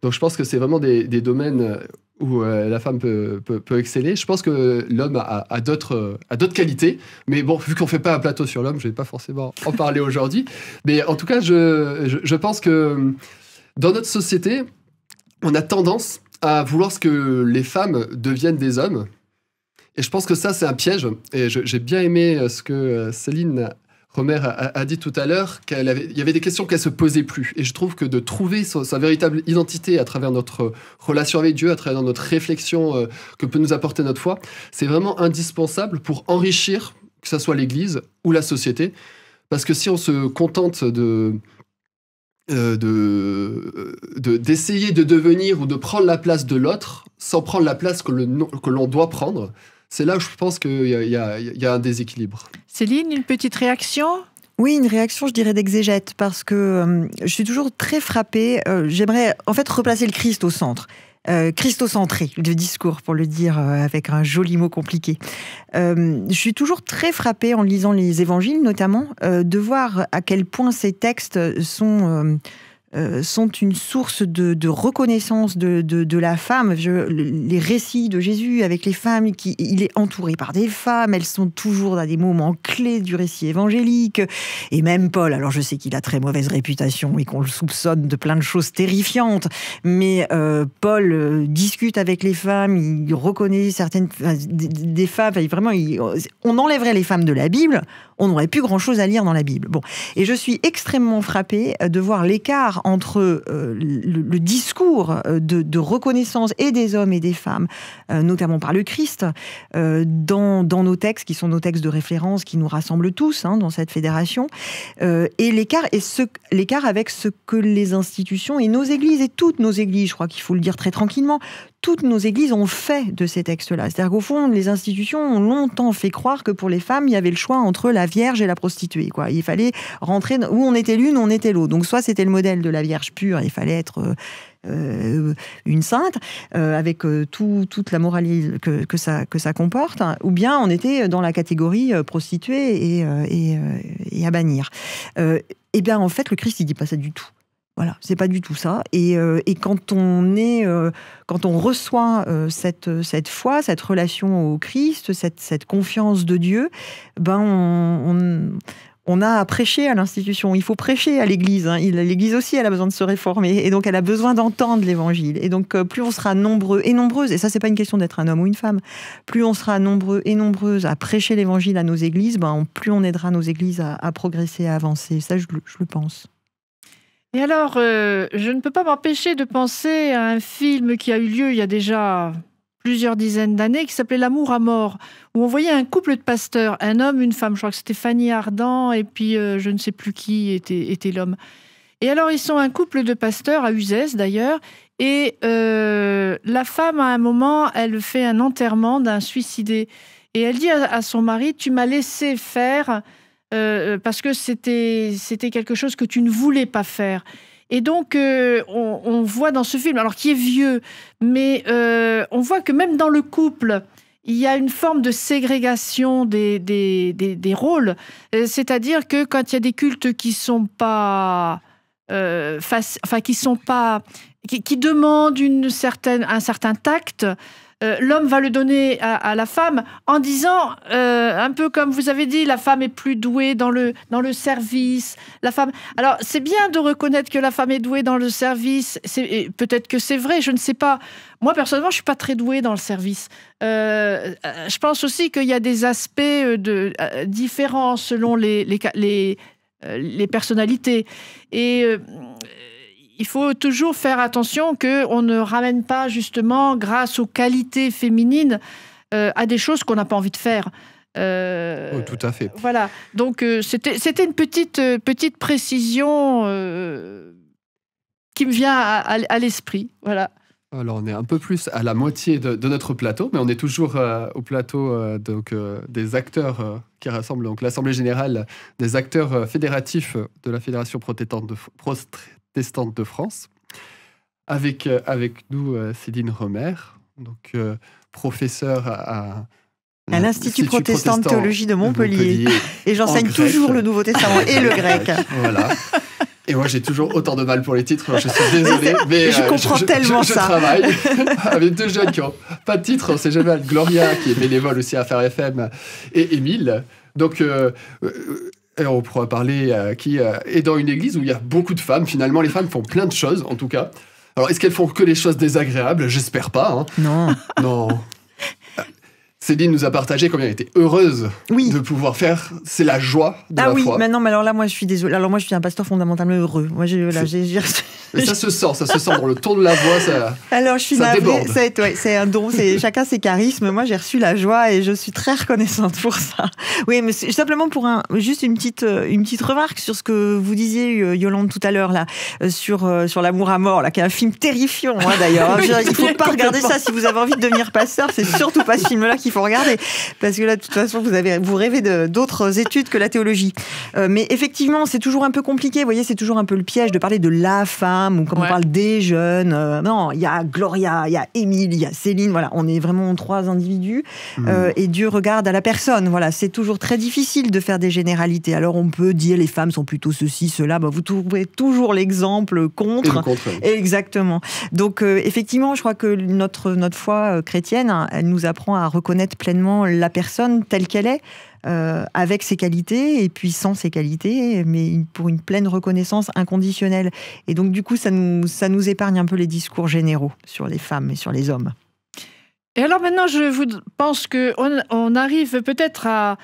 Donc je pense que c'est vraiment des domaines où la femme peut exceller. Je pense que l'homme a d'autres qualités. Mais bon, vu qu'on ne fait pas un plateau sur l'homme, je ne vais pas forcément en parler aujourd'hui. Mais en tout cas, je pense que dans notre société, on a tendance à vouloir que les femmes deviennent des hommes. Et je pense que ça, c'est un piège. Et j'ai bien aimé ce que Céline Romer a dit tout à l'heure, il y avait des questions qu'elle se posait plus. Et je trouve que de trouver sa véritable identité à travers notre relation avec Dieu, à travers notre réflexion que peut nous apporter notre foi, c'est vraiment indispensable pour enrichir, que ce soit l'Église ou la société. Parce que si on se contente d'essayer de devenir ou de prendre la place de l'autre, sans prendre la place que l'on doit prendre, c'est là où je pense qu'il y a un déséquilibre. Céline, une petite réaction ? Oui, une réaction, je dirais, d'exégète, parce que je suis toujours très frappée. J'aimerais en fait replacer le Christ au centre. Christocentré, le discours, pour le dire avec un joli mot compliqué. Je suis toujours très frappée, en lisant les évangiles notamment, de voir à quel point ces textes sont une source de reconnaissance de la femme. Les récits de Jésus avec les femmes, il est entouré par des femmes, elles sont toujours dans des moments clés du récit évangélique. Et même Paul, alors je sais qu'il a très mauvaise réputation et qu'on le soupçonne de plein de choses terrifiantes, mais Paul discute avec les femmes, il reconnaît certaines des femmes, vraiment, on enlèverait les femmes de la Bible, on n'aurait plus grand-chose à lire dans la Bible. Bon. Et je suis extrêmement frappée de voir l'écart entre le discours de reconnaissance et des hommes et des femmes, notamment par le Christ, dans nos textes, qui sont nos textes de référence, qui nous rassemblent tous dans cette fédération, et l'écart avec ce que les institutions et nos églises, et toutes nos églises, je crois qu'il faut le dire très tranquillement, toutes nos églises ont fait de ces textes-là. C'est-à-dire qu'au fond, les institutions ont longtemps fait croire que pour les femmes, il y avait le choix entre la Vierge et la prostituée, quoi. Il fallait rentrer où on était l'une, on était l'autre. Donc soit c'était le modèle de la Vierge pure, il fallait être une sainte, avec toute la moralité que ça comporte, ou bien on était dans la catégorie prostituée et à bannir. Et bien en fait, le Christ, il dit pas ça du tout. Voilà, c'est pas du tout ça. Et quand on reçoit cette foi, cette relation au Christ, cette confiance de Dieu, on a à prêcher à l'institution. Il faut prêcher à l'Église. L'Église aussi, elle a besoin de se réformer. Et donc, elle a besoin d'entendre l'Évangile. Et donc, plus on sera nombreux et nombreuses, et ça, c'est pas une question d'être un homme ou une femme, plus on sera nombreux et nombreuses à prêcher l'Évangile à nos églises, plus on aidera nos églises à progresser, à avancer. Ça, je le pense. Et alors, je ne peux pas m'empêcher de penser à un film qui a eu lieu il y a déjà plusieurs dizaines d'années, qui s'appelait L'amour à mort, où on voyait un couple de pasteurs, un homme, une femme. Je crois que c'était Fanny Ardant et puis je ne sais plus qui était l'homme. Et alors, ils sont un couple de pasteurs, à Uzès d'ailleurs, et la femme, à un moment, elle fait un enterrement d'un suicidé. Et elle dit à son mari, « Tu m'as laissé faire... » parce que c'était quelque chose que tu ne voulais pas faire. Et donc, on voit dans ce film, alors qui est vieux, mais on voit que même dans le couple, il y a une forme de ségrégation des rôles. C'est-à-dire que quand il y a des cultes qui sont pas... qui demandent un certain tact, l'homme va le donner à la femme en disant, un peu comme vous avez dit, la femme est plus douée dans le service. Alors, c'est bien de reconnaître que la femme est douée dans le service. Peut-être que c'est vrai, je ne sais pas. Moi, personnellement, je ne suis pas très douée dans le service. Je pense aussi qu'il y a des aspects différents selon les personnalités. Et... il faut toujours faire attention qu'on ne ramène pas, justement, grâce aux qualités féminines, à des choses qu'on n'a pas envie de faire. Tout à fait. Voilà. Donc, c'était une petite précision qui me vient à l'esprit. Voilà. Alors, on est un peu plus à la moitié de notre plateau, mais on est toujours au plateau des acteurs qui rassemblent donc l'Assemblée générale des acteurs fédératifs de la Fédération protestante de France, avec nous Céline Romer, donc professeure à l'Institut protestant de théologie de Montpellier. Et j'enseigne toujours le Nouveau Testament et le grec. Voilà. Et moi, j'ai toujours autant de mal pour les titres. Je suis désolé, mais je comprends tellement ça. Je travaille avec deux jeunes qui n'ont pas de titre. On sait jamais, Gloria, qui est bénévole aussi à Phare FM, et Émile. Donc, on pourra parler qui est dans une église où il y a beaucoup de femmes. Finalement, les femmes font plein de choses, en tout cas. Alors, est-ce qu'elles font que les choses désagréables ? J'espère pas. Hein. Non. Céline nous a partagé combien elle était heureuse Oui. de pouvoir faire. C'est la joie de Ah la oui, foi. mais non, mais alors là, moi, je suis désolée. Alors moi, je suis un pasteur fondamentalement heureux. Moi, j'ai Mais ça se sent dans le ton de la voix. Ça... Alors, je suis Ça navrée. déborde. C'est un don. Chacun ses charismes. Moi, j'ai reçu la joie et je suis très reconnaissante pour ça. Oui, mais simplement pour juste une petite remarque sur ce que vous disiez, Yolande, tout à l'heure là, sur l'amour à mort, là, qui est un film terrifiant, hein, d'ailleurs. Il faut pas regarder ça si vous avez envie de devenir pasteur. C'est surtout pas ce film-là qu'il faut regarder, parce que là, de toute façon, vous rêvez d'autres études que la théologie. Mais effectivement, c'est toujours un peu compliqué. Vous voyez, c'est toujours un peu le piège de parler de la femme ou comme on parle des jeunes. Non, il y a Gloria, il y a Émile, il y a Céline. Voilà, on est vraiment 3 individus et Dieu regarde à la personne. Voilà, c'est toujours très difficile de faire des généralités. Alors, on peut dire les femmes sont plutôt ceci, cela. Bah, vous trouverez toujours l'exemple contre. Et le contre. Exactement. Donc, effectivement, je crois que notre foi chrétienne, elle nous apprend à reconnaître pleinement la personne telle qu'elle est, avec ses qualités et puis sans ses qualités, mais pour une pleine reconnaissance inconditionnelle. Et donc, du coup, ça nous épargne un peu les discours généraux sur les femmes et sur les hommes. Et alors maintenant, je pense qu'on arrive peut-être à...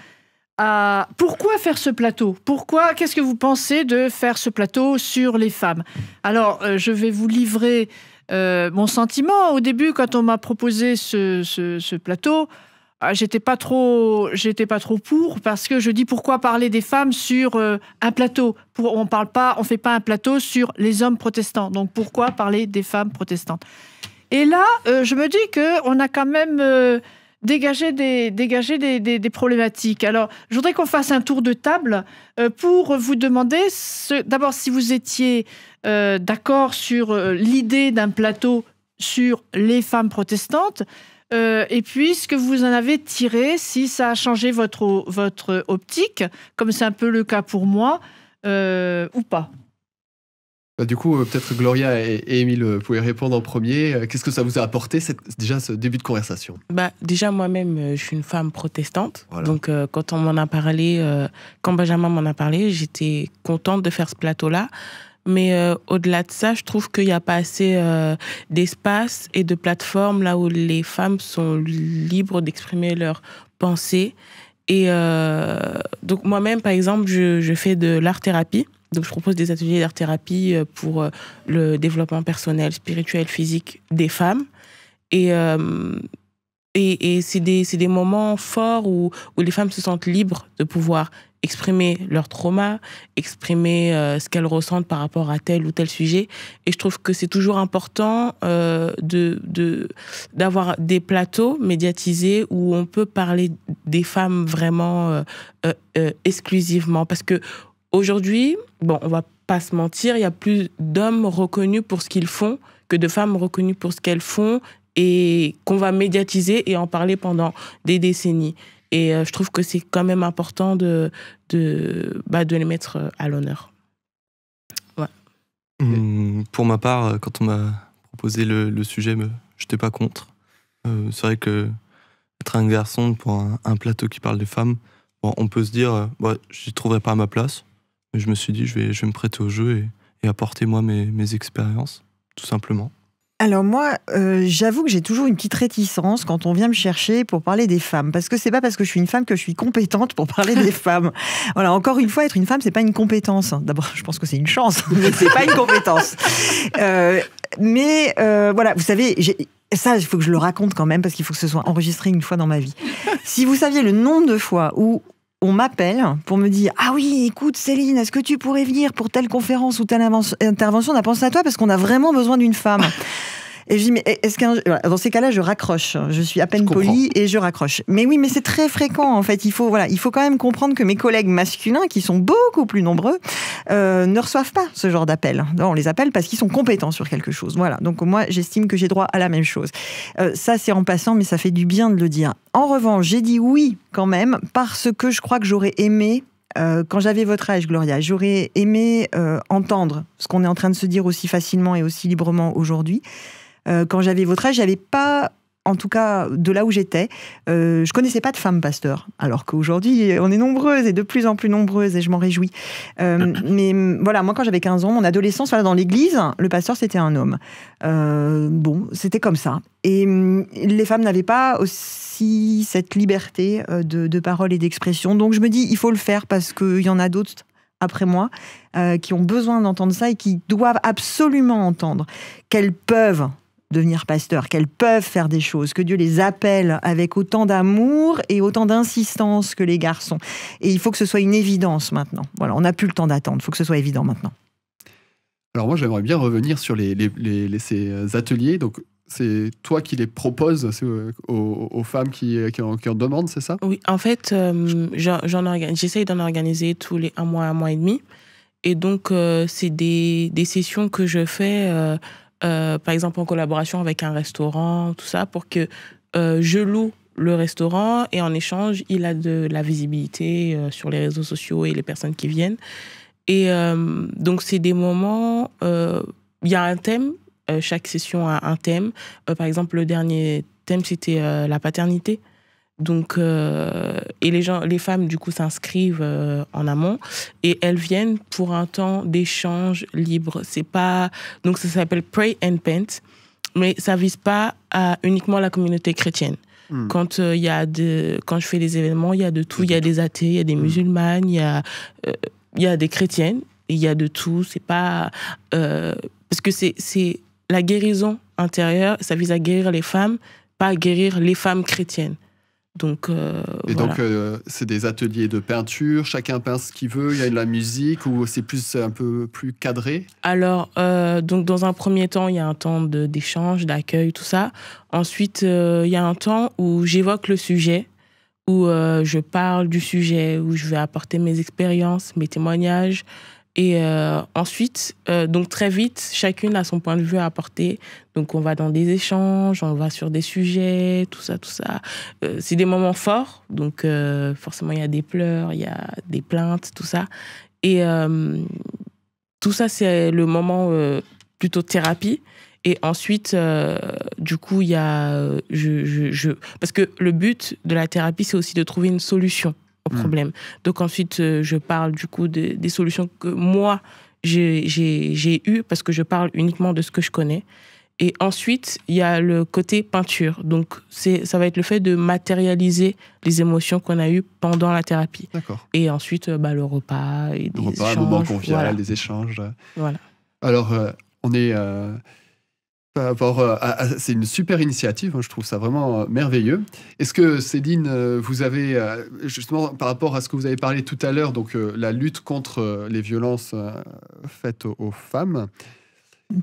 Pourquoi faire ce plateau ? Qu'est-ce que vous pensez de faire ce plateau sur les femmes ? Alors, je vais vous livrer mon sentiment. Au début, quand on m'a proposé ce plateau, j'étais pas trop pour, parce que je dis pourquoi parler des femmes sur un plateau ? On fait pas un plateau sur les hommes protestants. Donc pourquoi parler des femmes protestantes ? Et là, je me dis qu'on a quand même dégagé des problématiques. Alors, je voudrais qu'on fasse un tour de table pour vous demander d'abord si vous étiez d'accord sur l'idée d'un plateau sur les femmes protestantes. Et puis, ce que vous en avez tiré, si ça a changé votre optique, comme c'est un peu le cas pour moi, ou pas. Du coup, peut-être Gloria et Émile pouvaient répondre en premier. Qu'est-ce que ça vous a apporté, déjà, ce début de conversation ? Déjà, moi-même, je suis une femme protestante. Voilà. Donc, quand on m'en a parlé, quand Benjamin m'en a parlé, j'étais contente de faire ce plateau-là. Mais au-delà de ça, je trouve qu'il n'y a pas assez d'espace et de plateformes là où les femmes sont libres d'exprimer leurs pensées. Et donc moi-même, par exemple, je fais de l'art-thérapie. Donc je propose des ateliers d'art-thérapie pour le développement personnel, spirituel, physique des femmes. Et c'est des moments forts où les femmes se sentent libres de pouvoir exprimer leur trauma, exprimer ce qu'elles ressentent par rapport à tel ou tel sujet. Et je trouve que c'est toujours important d'avoir des plateaux médiatisés où on peut parler des femmes vraiment exclusivement. Parce que aujourd'hui, on va pas se mentir, il y a plus d'hommes reconnus pour ce qu'ils font que de femmes reconnues pour ce qu'elles font et qu'on va médiatiser et en parler pendant des décennies. Et je trouve que c'est quand même important de les mettre à l'honneur. Ouais. Pour ma part, quand on m'a proposé le sujet, je n'étais pas contre. C'est vrai que être un garçon pour un plateau qui parle des femmes, on peut se dire, j'y trouverai pas à ma place. Mais je me suis dit, je vais me prêter au jeu et apporter moi mes expériences, tout simplement. Alors moi, j'avoue que j'ai toujours une petite réticence quand on vient me chercher pour parler des femmes, parce que c'est pas parce que je suis une femme que je suis compétente pour parler des femmes. Voilà, encore une fois, être une femme, c'est pas une compétence. D'abord, je pense que c'est une chance, mais c'est pas une compétence. Voilà, vous savez, ça, il faut que je le raconte quand même, parce qu'il faut que ce soit enregistré une fois dans ma vie. Si vous saviez le nombre de fois où on m'appelle pour me dire « Ah oui, écoute Céline, est-ce que tu pourrais venir pour telle conférence ou telle intervention ? On a pensé à toi parce qu'on a vraiment besoin d'une femme. » Et je dis, mais dans ces cas-là, je raccroche. Je suis à peine polie et je raccroche. Mais oui, mais c'est très fréquent, en fait. Il faut quand même comprendre que mes collègues masculins, qui sont beaucoup plus nombreux, ne reçoivent pas ce genre d'appel. On les appelle parce qu'ils sont compétents sur quelque chose. Voilà. Donc moi, j'estime que j'ai droit à la même chose. Ça, c'est en passant, mais ça fait du bien de le dire. En revanche, j'ai dit oui, quand même, parce que je crois que j'aurais aimé, quand j'avais votre âge, Gloria, j'aurais aimé entendre ce qu'on est en train de se dire aussi facilement et aussi librement aujourd'hui. Quand j'avais votre âge, j'avais pas en tout cas de là où j'étais, je connaissais pas de femmes pasteurs, alors qu'aujourd'hui on est nombreuses et de plus en plus nombreuses et je m'en réjouis. Mais voilà, moi quand j'avais 15 ans, mon adolescence, dans l'église, le pasteur c'était un homme. Bon, c'était comme ça. Et les femmes n'avaient pas aussi cette liberté de parole et d'expression. Donc je me dis, il faut le faire parce qu'il y en a d'autres après moi qui ont besoin d'entendre ça et qui doivent absolument entendre qu'elles peuvent devenir pasteurs, qu'elles peuvent faire des choses, que Dieu les appelle avec autant d'amour et autant d'insistance que les garçons. Et il faut que ce soit une évidence maintenant. Voilà, on n'a plus le temps d'attendre, il faut que ce soit évident maintenant. Alors moi, j'aimerais bien revenir sur ces ateliers. Donc, c'est toi qui les proposes aux femmes qui en demandent, c'est ça? Oui, en fait, j'essaye d'en organiser tous les un mois et demi. Et donc, c'est des sessions que je fais... par exemple en collaboration avec un restaurant, tout ça, pour que je loue le restaurant et en échange, il a de la visibilité sur les réseaux sociaux et les personnes qui viennent. Et donc, c'est des moments... Il y a un thème, chaque session a un thème. Par exemple, le dernier thème, c'était la paternité. Donc, et les femmes, du coup, s'inscrivent en amont et elles viennent pour un temps d'échange libre. C'est pas... Donc, ça s'appelle Pray and Paint, mais ça vise pas uniquement la communauté chrétienne. Quand quand je fais des événements, il y a de tout. Il y a des athées, il y a des musulmanes, il y a des chrétiennes, il y a de tout. C'est pas... parce que c'est la guérison intérieure, ça vise à guérir les femmes, pas à guérir les femmes chrétiennes. Donc, donc, c'est des ateliers de peinture, chacun peint ce qu'il veut, il y a de la musique ou c'est un peu plus cadré? Alors, donc dans un premier temps, il y a un temps d'échange, d'accueil, tout ça. Ensuite, il y a un temps où j'évoque le sujet, où je parle du sujet, où je vais apporter mes expériences, mes témoignages. Et ensuite, donc très vite, chacune a son point de vue à apporter. Donc on va dans des échanges, on va sur des sujets, tout ça. C'est des moments forts. Donc forcément, il y a des pleurs, il y a des plaintes, tout ça. Et tout ça, c'est le moment plutôt thérapie. Et ensuite, du coup, il y a... Parce que le but de la thérapie, c'est aussi de trouver une solution au problème. Donc ensuite, je parle du coup des solutions que moi, j'ai eues parce que je parle uniquement de ce que je connais. Et ensuite, il y a le côté peinture. Donc, ça va être le fait de matérialiser les émotions qu'on a eues pendant la thérapie. D'accord. Et ensuite, le repas et des échanges. Un moment convivial, voilà. des échanges. Voilà. Alors, on est... c'est une super initiative, je trouve ça vraiment merveilleux. Est-ce que, Céline, vous avez, justement, par rapport à ce que vous avez parlé tout à l'heure, donc la lutte contre les violences faites aux femmes...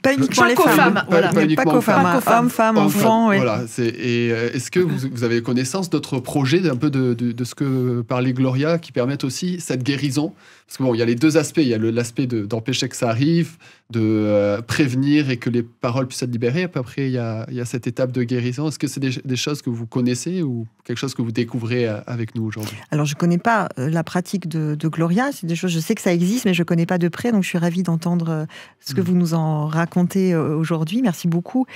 Pas uniquement les femmes. Pas qu'aux femmes. Hommes, femmes, enfants. Oui. Voilà. Et est-ce que vous avez connaissance d'autres projets, un peu de ce que parlait Gloria, qui permettent aussi cette guérison? Parce que bon, il y a les deux aspects. Il y a l'aspect d'empêcher que ça arrive, de prévenir et que les paroles puissent être libérées. Après, il y a cette étape de guérison. Est-ce que c'est des choses que vous connaissez ou quelque chose que vous découvrez avec nous aujourd'hui? Alors, je ne connais pas la pratique de Gloria. C'est des choses, je sais que ça existe, mais je ne connais pas de près. Donc, je suis ravie d'entendre ce que vous nous en racontez aujourd'hui. Merci beaucoup.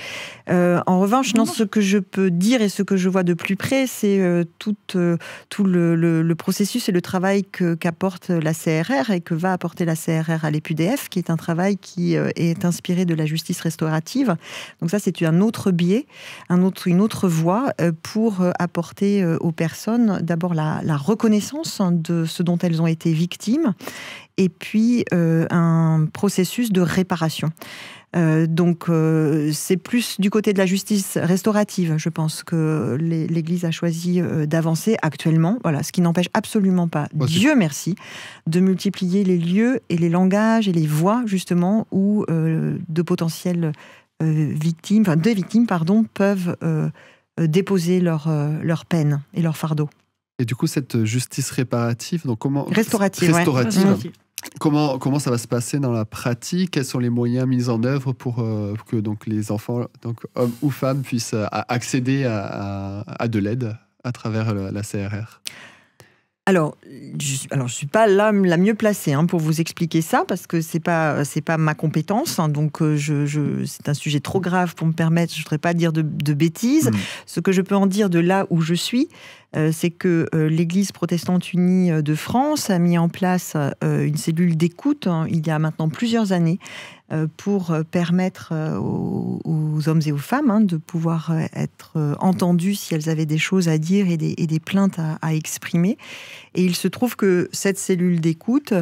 En revanche, ce que je peux dire et ce que je vois de plus près, c'est tout le processus et le travail qu'apporte la CRR et que va apporter la CRR à l'EPUDF, qui est un travail qui est inspiré de la justice restaurative. Donc ça, c'est un autre biais, une autre voie pour apporter aux personnes d'abord la reconnaissance de ce dont elles ont été victimes et puis un processus de réparation. Donc c'est plus du côté de la justice restaurative, je pense, que l'Église a choisi d'avancer actuellement. Voilà, ce qui n'empêche absolument pas, Dieu merci, de multiplier les lieux et les langages et les voies justement où de potentielles victimes, peuvent déposer leur peine et leur fardeau. Et du coup, cette justice réparative, donc comment restaurative. Comment ça va se passer dans la pratique? Quels sont les moyens mis en œuvre pour que donc, les enfants, donc, hommes ou femmes, puissent accéder à de l'aide à travers la CRR? Alors, je suis pas la mieux placée pour vous expliquer ça, parce que c'est pas ma compétence. Donc, c'est un sujet trop grave pour me permettre, je voudrais pas dire de bêtises. Ce que je peux en dire de là où je suis, c'est que l'Église protestante unie de France a mis en place une cellule d'écoute il y a maintenant plusieurs années pour permettre aux hommes et aux femmes de pouvoir être entendus si elles avaient des choses à dire et des plaintes à exprimer. Et il se trouve que cette cellule d'écoute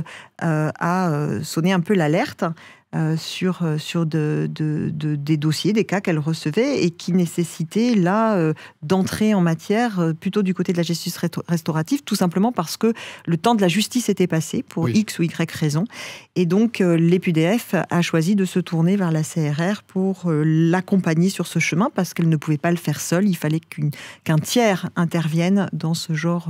a sonné un peu l'alerte sur des dossiers, des cas qu'elle recevait et qui nécessitaient là d'entrer en matière plutôt du côté de la justice restaurative, tout simplement parce que le temps de la justice était passé pour X ou Y raison. Et donc l'EPUDF a choisi de se tourner vers la CRR pour l'accompagner sur ce chemin, parce qu'elle ne pouvait pas le faire seule. Il fallait qu'un tiers intervienne dans ce genre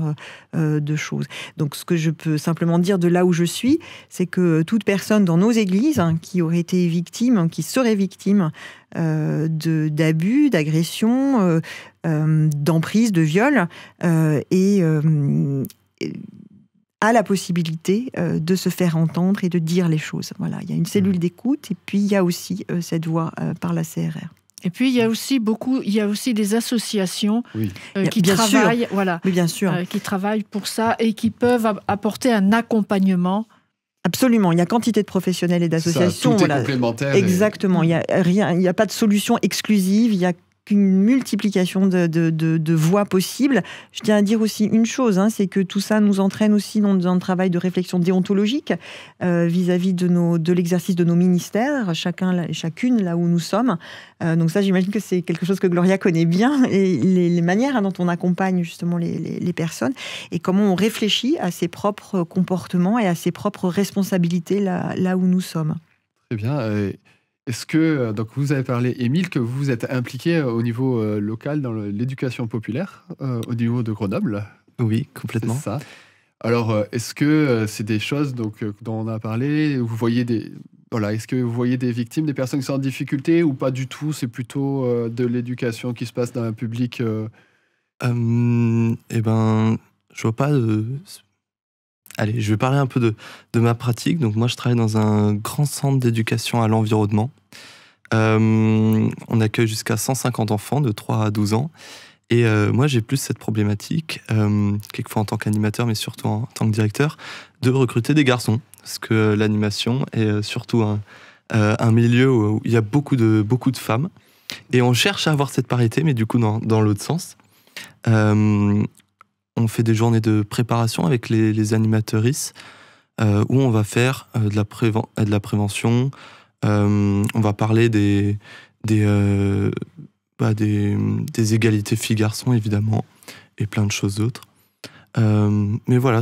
de choses. Donc ce que je peux simplement dire de là où je suis, c'est que toute personne dans nos églises qui aurait été victime, qui serait victime d'abus, d'agressions, d'emprise, de viol, a la possibilité de se faire entendre et de dire les choses. Voilà, il y a une cellule d'écoute et puis il y a aussi cette voix par la CRR. Et puis il y a aussi des associations qui travaillent, qui travaillent pour ça et qui peuvent apporter un accompagnement. Absolument, il y a quantité de professionnels et d'associations. Tout est complémentaire. Exactement, il n'y a pas de solution exclusive, il y a qu'une multiplication de voies possibles. Je tiens à dire aussi une chose, c'est que tout ça nous entraîne aussi dans un travail de réflexion déontologique vis-à-vis de l'exercice de nos ministères, chacune là où nous sommes. Donc ça, j'imagine que c'est quelque chose que Gloria connaît bien, et les manières dont on accompagne justement les personnes, et comment on réfléchit à ses propres comportements et à ses propres responsabilités là où nous sommes. Très bien. Est-ce que, donc vous avez parlé, Émile, que vous êtes impliqué au niveau local dans l'éducation populaire, au niveau de Grenoble? Oui, complètement. C'est ça. Alors, est-ce que c'est des choses dont on a parlé? Vous voyez est-ce que vous voyez des victimes, des personnes qui sont en difficulté, ou pas du tout? C'est plutôt de l'éducation qui se passe dans un public je vois pas de... Allez, je vais parler un peu de ma pratique. Donc moi, je travaille dans un grand centre d'éducation à l'environnement. On accueille jusqu'à 150 enfants de 3 à 12 ans. Et moi, j'ai plus cette problématique, quelquefois en tant qu'animateur, mais surtout en tant que directeur, de recruter des garçons. Parce que l'animation est surtout un milieu où il y a beaucoup de femmes. Et on cherche à avoir cette parité, mais du coup, dans l'autre sens. On fait des journées de préparation avec les animatrices où on va faire de la prévention. On va parler des égalités filles-garçons, évidemment, et plein de choses d'autres. Mais voilà,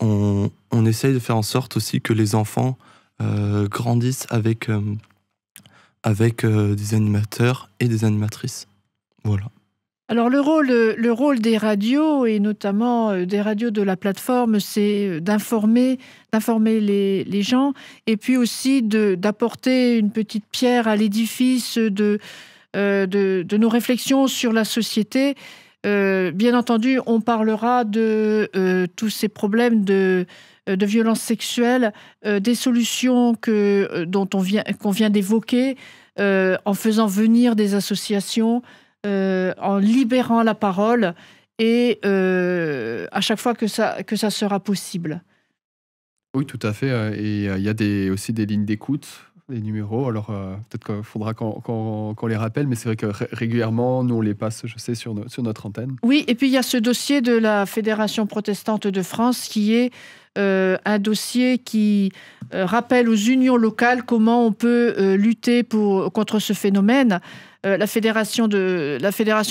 on essaye de faire en sorte aussi que les enfants grandissent avec des animateurs et des animatrices. Voilà. Alors le rôle des radios, et notamment des radios de la plateforme, c'est d'informer les gens, et puis aussi d'apporter une petite pierre à l'édifice de nos réflexions sur la société. Bien entendu, on parlera de tous ces problèmes de violences sexuelles, des solutions qu'on vient d'évoquer, en faisant venir des associations, en libérant la parole, et à chaque fois que ça sera possible. Oui, tout à fait. Et il y a aussi des lignes d'écoute, des numéros. Alors, peut-être qu'il faudra qu'on les rappelle, mais c'est vrai que régulièrement, nous, on les passe, je sais, sur notre antenne. Oui, et puis il y a ce dossier de la Fédération protestante de France qui est un dossier qui rappelle aux unions locales comment on peut lutter contre ce phénomène. La Fédération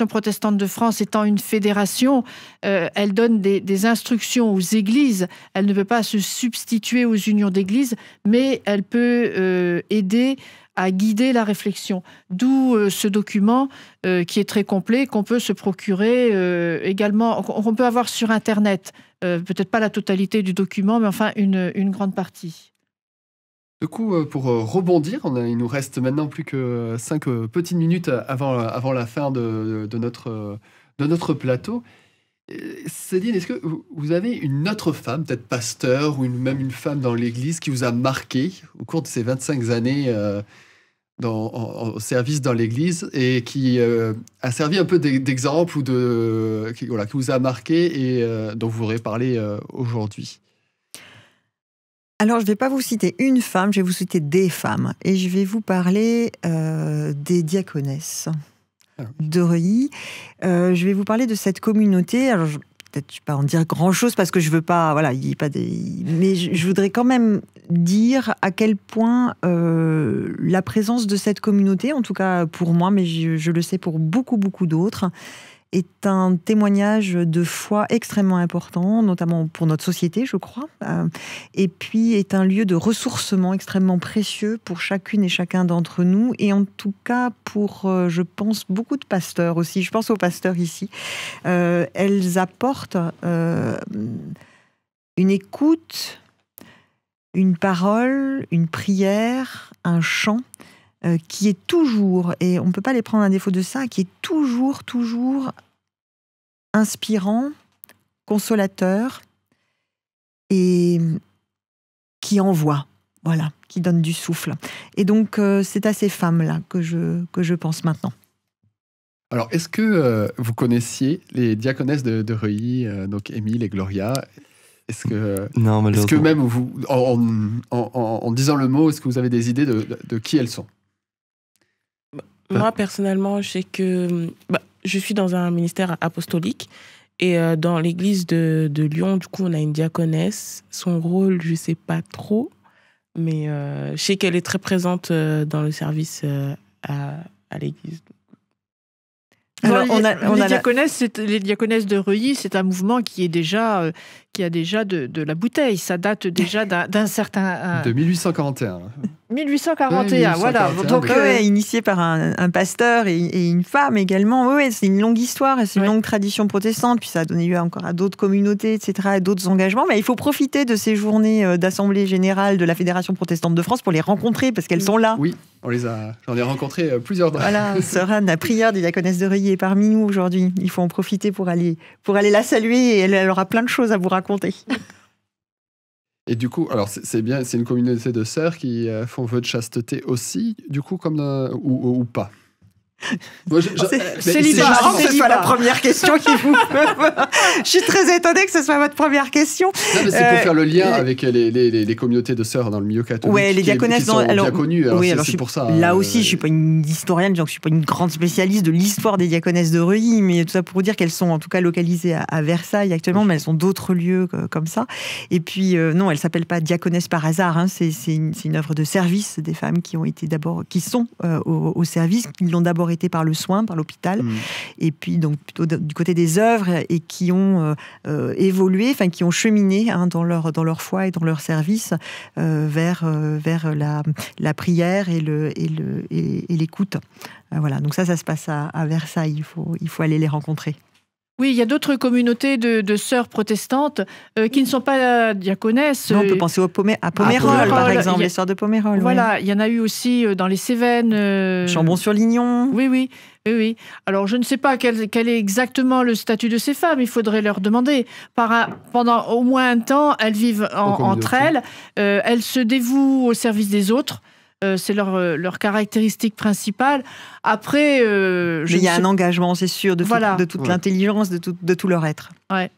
protestante de France étant une fédération, elle donne des instructions aux églises. Elle ne peut pas se substituer aux unions d'églises, mais elle peut aider à guider la réflexion. D'où ce document qui est très complet, qu'on peut se procurer également, qu'on peut avoir sur Internet. Peut-être pas la totalité du document, mais enfin une grande partie. Du coup, pour rebondir, il nous reste maintenant plus que 5 petites minutes avant la fin de notre plateau. Céline, est-ce que vous avez une autre femme, peut-être pasteur, ou même une femme dans l'Église qui vous a marqué au cours de ces 25 années au service dans l'Église et qui a servi un peu d'exemple ou qui vous a marqué et dont vous voudrez parler aujourd'hui? Alors, je ne vais pas vous citer une femme, je vais vous citer des femmes. Et je vais vous parler des diaconesses de Reuilly. Je vais vous parler de cette communauté. Alors, peut-être je ne vais pas en dire grand-chose parce que je ne veux pas... Voilà, il y a pas mais je voudrais quand même dire à quel point la présence de cette communauté, en tout cas pour moi, mais je le sais pour beaucoup, beaucoup d'autres, est un témoignage de foi extrêmement important, notamment pour notre société, je crois, et puis est un lieu de ressourcement extrêmement précieux pour chacune et chacun d'entre nous, et en tout cas pour, je pense, beaucoup de pasteurs aussi. Je pense aux pasteurs ici. Elles apportent une écoute, une parole, une prière, un chant, qui est toujours, et on ne peut pas les prendre à défaut de ça, qui est toujours inspirant, consolateur, et qui envoie, voilà, qui donne du souffle. Et donc, c'est à ces femmes-là que je pense maintenant. Alors, est-ce que vous connaissiez les diaconesses de Reuilly, donc Émile et Gloria? Non, malheureusement. Est-ce que même vous, en disant le mot, est-ce que vous avez des idées de qui elles sont? Moi, personnellement, je sais que je suis dans un ministère apostolique et dans l'église de Lyon, du coup, on a une diaconesse. Son rôle, je ne sais pas trop, mais je sais qu'elle est très présente dans le service à l'église. Alors, les diaconesses de Reuilly, c'est un mouvement qui a déjà de la bouteille. Ça date déjà d'un certain... De 1841. 1841, voilà. Donc, initié par un pasteur et une femme également. Oui, c'est une longue histoire, c'est une longue tradition protestante, puis ça a donné lieu encore à d'autres communautés, etc., et d'autres engagements. Mais il faut profiter de ces journées d'Assemblée générale de la Fédération protestante de France pour les rencontrer, parce qu'elles sont là. Oui, j'en ai rencontré plusieurs. Voilà, Sœur Anne, la prière des diaconesses de Reuilly est parmi nous aujourd'hui. Il faut en profiter pour aller la saluer, et elle aura plein de choses à vous raconter. Et du coup, alors c'est bien, c'est une communauté de sœurs qui font vœu de chasteté aussi, du coup, comme ou pas. Moi, c'est marrant que ce soit la première question qui vous... Je suis très étonnée que ce soit votre première question. Non, mais c'est pour faire le lien avec les communautés de sœurs dans le milieu catholique. Oui, les diaconesses sont bien connues. Alors c'est pour ça. Là aussi, je ne suis pas une historienne, donc je ne suis pas une grande spécialiste de l'histoire des diaconesses de Reuilly, mais tout ça pour dire qu'elles sont en tout cas localisées à Versailles actuellement, mais elles sont d'autres lieux comme ça. Et puis, non, elles ne s'appellent pas diaconesses par hasard. Hein. C'est une œuvre de service des femmes qui sont au service, qui l'ont d'abord été par le soin, par l'hôpital, et puis donc plutôt du côté des œuvres, et qui ont évolué, enfin qui ont cheminé dans leur foi et dans leur service vers la prière et l'écoute. Voilà, donc ça se passe à Versailles. Il faut aller les rencontrer. Oui, il y a d'autres communautés de sœurs protestantes qui ne sont pas diaconesses. Non, on peut penser à Pomerol, par exemple, les sœurs de Pomerol. Voilà, il y en a eu aussi dans les Cévennes. Chambon-sur-Lignon. Oui. Alors, je ne sais pas quel est exactement le statut de ces femmes. Il faudrait leur demander. Pendant au moins un temps, elles vivent entre elles. Elles se dévouent au service des autres. C'est leur caractéristique principale. Après, mais il y a un engagement, c'est sûr, de toute l'intelligence, de tout leur être. Ouais.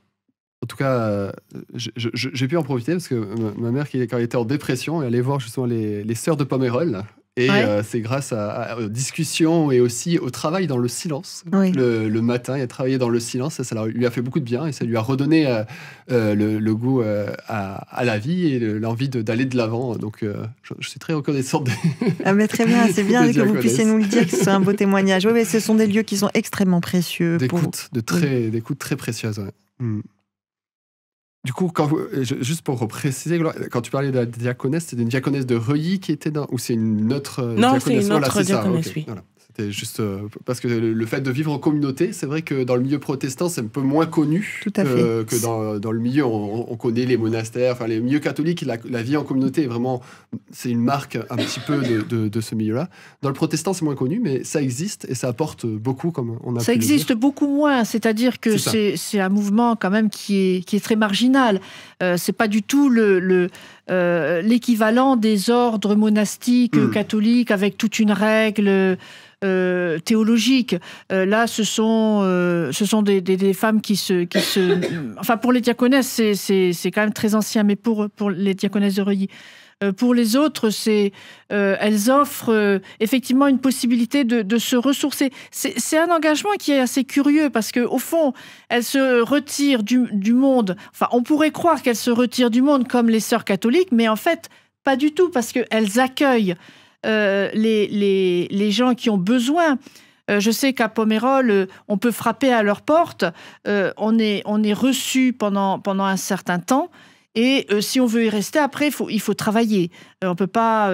En tout cas, j'ai pu en profiter parce que ma mère, quand elle était en dépression, elle allait voir justement les sœurs de Pomerol. Et c'est grâce aux discussions et aussi au travail dans le silence. Oui. Le matin, il a travaillé dans le silence, ça lui a fait beaucoup de bien et ça lui a redonné le goût à la vie et l'envie d'aller de l'avant. Donc, je suis très reconnaissante. Mais très bien, c'est bien que vous puissiez nous le dire, que ce soit un beau témoignage. Oui, mais ce sont des lieux qui sont extrêmement précieux. D'écoute très précieuses. Ouais. Du coup, juste pour préciser, quand tu parlais de la diaconesse, c'était une diaconesse de Reuilly qui était dans... Ou c'est une autre non, c'est une autre diaconesse, oui. Voilà. C'était juste parce que le fait de vivre en communauté, c'est vrai que dans le milieu protestant, c'est un peu moins connu que dans le milieu, on connaît les monastères, enfin les milieux catholiques, la vie en communauté est vraiment, c'est une marque un petit peu de ce milieu-là. Dans le protestant, c'est moins connu, mais ça existe et ça apporte beaucoup, comme on a pu le dire. Ça existe beaucoup moins, c'est-à-dire que c'est un mouvement quand même qui est très marginal. C'est pas du tout l'équivalent des ordres monastiques catholiques avec toute une règle théologique. Là, ce sont des femmes qui se... Enfin, pour les diaconesses, c'est quand même très ancien, mais pour les diaconesses de Reuilly. Pour les autres, elles offrent effectivement une possibilité de se ressourcer. C'est un engagement qui est assez curieux parce qu'au fond, elles se retirent du monde. Enfin, on pourrait croire qu'elles se retirent du monde comme les sœurs catholiques, mais en fait, pas du tout, parce qu'elles accueillent les gens qui ont besoin. Je sais qu'à Pomerol, on peut frapper à leur porte. On est reçu pendant un certain temps. Et si on veut y rester, après, il faut travailler. On ne peut pas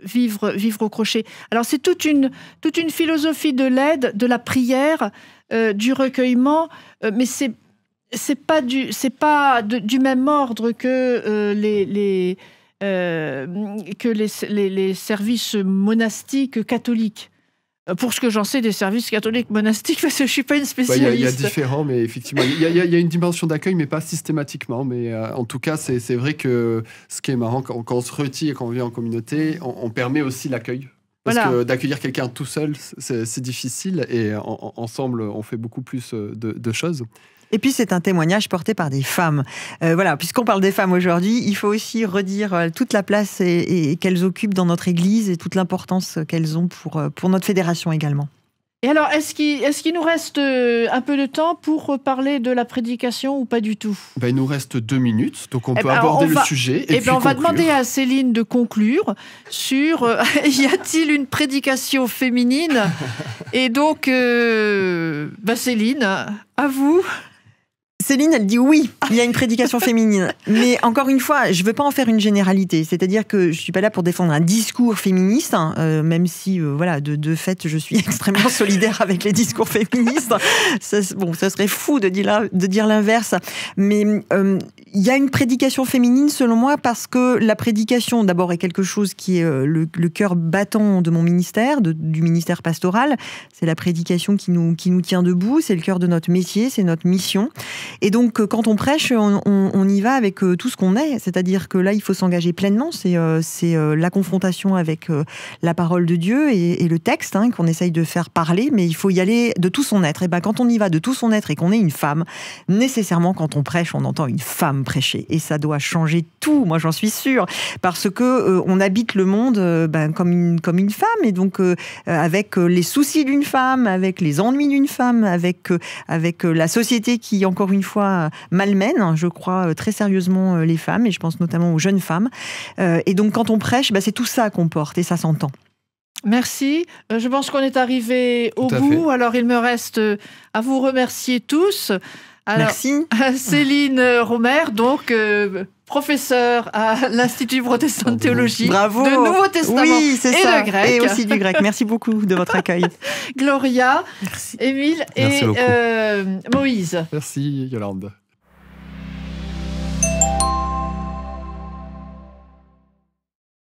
vivre au crochet. Alors, c'est toute une philosophie de l'aide, de la prière, du recueillement, mais c'est pas du même ordre que les services monastiques catholiques. Pour ce que j'en sais des services catholiques monastiques, parce que je ne suis pas une spécialiste. Il y a différents, mais effectivement, il y a une dimension d'accueil, mais pas systématiquement. Mais en tout cas, c'est vrai que ce qui est marrant, quand on se retire et quand on vit en communauté, on permet aussi l'accueil. Parce que d'accueillir quelqu'un tout seul, c'est difficile. Et ensemble, on fait beaucoup plus de choses. Et puis, c'est un témoignage porté par des femmes. Voilà, puisqu'on parle des femmes aujourd'hui, il faut aussi redire toute la place qu'elles occupent dans notre Église et toute l'importance qu'elles ont pour notre fédération également. Et alors, est-ce qu'il nous reste un peu de temps pour parler de la prédication ou pas du tout ? Il nous reste 2 minutes, donc on peut aborder le sujet et puis on va demander à Céline de conclure sur y a-t-il une prédication féminine ? Et donc, Céline, à vous. Céline, elle dit oui, il y a une prédication féminine. Mais encore une fois, je ne veux pas en faire une généralité. C'est-à-dire que je ne suis pas là pour défendre un discours féministe, même si, de fait, je suis extrêmement solidaire avec les discours féministes. Ça serait fou de dire l'inverse. Mais il y a une prédication féminine, selon moi, parce que la prédication, d'abord, est quelque chose qui est le cœur battant de mon ministère, du ministère pastoral. C'est la prédication qui nous tient debout, c'est le cœur de notre métier, c'est notre mission. Et donc, quand on prêche, on y va avec tout ce qu'on est. C'est-à-dire que là, il faut s'engager pleinement. C'est la confrontation avec la parole de Dieu et le texte qu'on essaye de faire parler. Mais il faut y aller de tout son être. Et quand on y va de tout son être et qu'on est une femme, nécessairement, quand on prêche, on entend une femme prêcher. Et ça doit changer tout, moi j'en suis sûre. Parce que on habite le monde comme une femme. Et donc, avec les soucis d'une femme, avec les ennuis d'une femme, avec la société qui, encore une fois, malmène, je crois, très sérieusement les femmes, et je pense notamment aux jeunes femmes. Et donc, quand on prêche, c'est tout ça qu'on porte, et ça s'entend. Merci. Je pense qu'on est arrivé au bout. Alors, il me reste à vous remercier tous. Alors, merci. Céline Romer, donc professeure à l'Institut protestant de théologie. Bravo. De Nouveau Testament de grec. Et aussi du grec. Merci beaucoup de votre accueil. Gloria, merci. Émile merci et Moïse. Merci Yolande.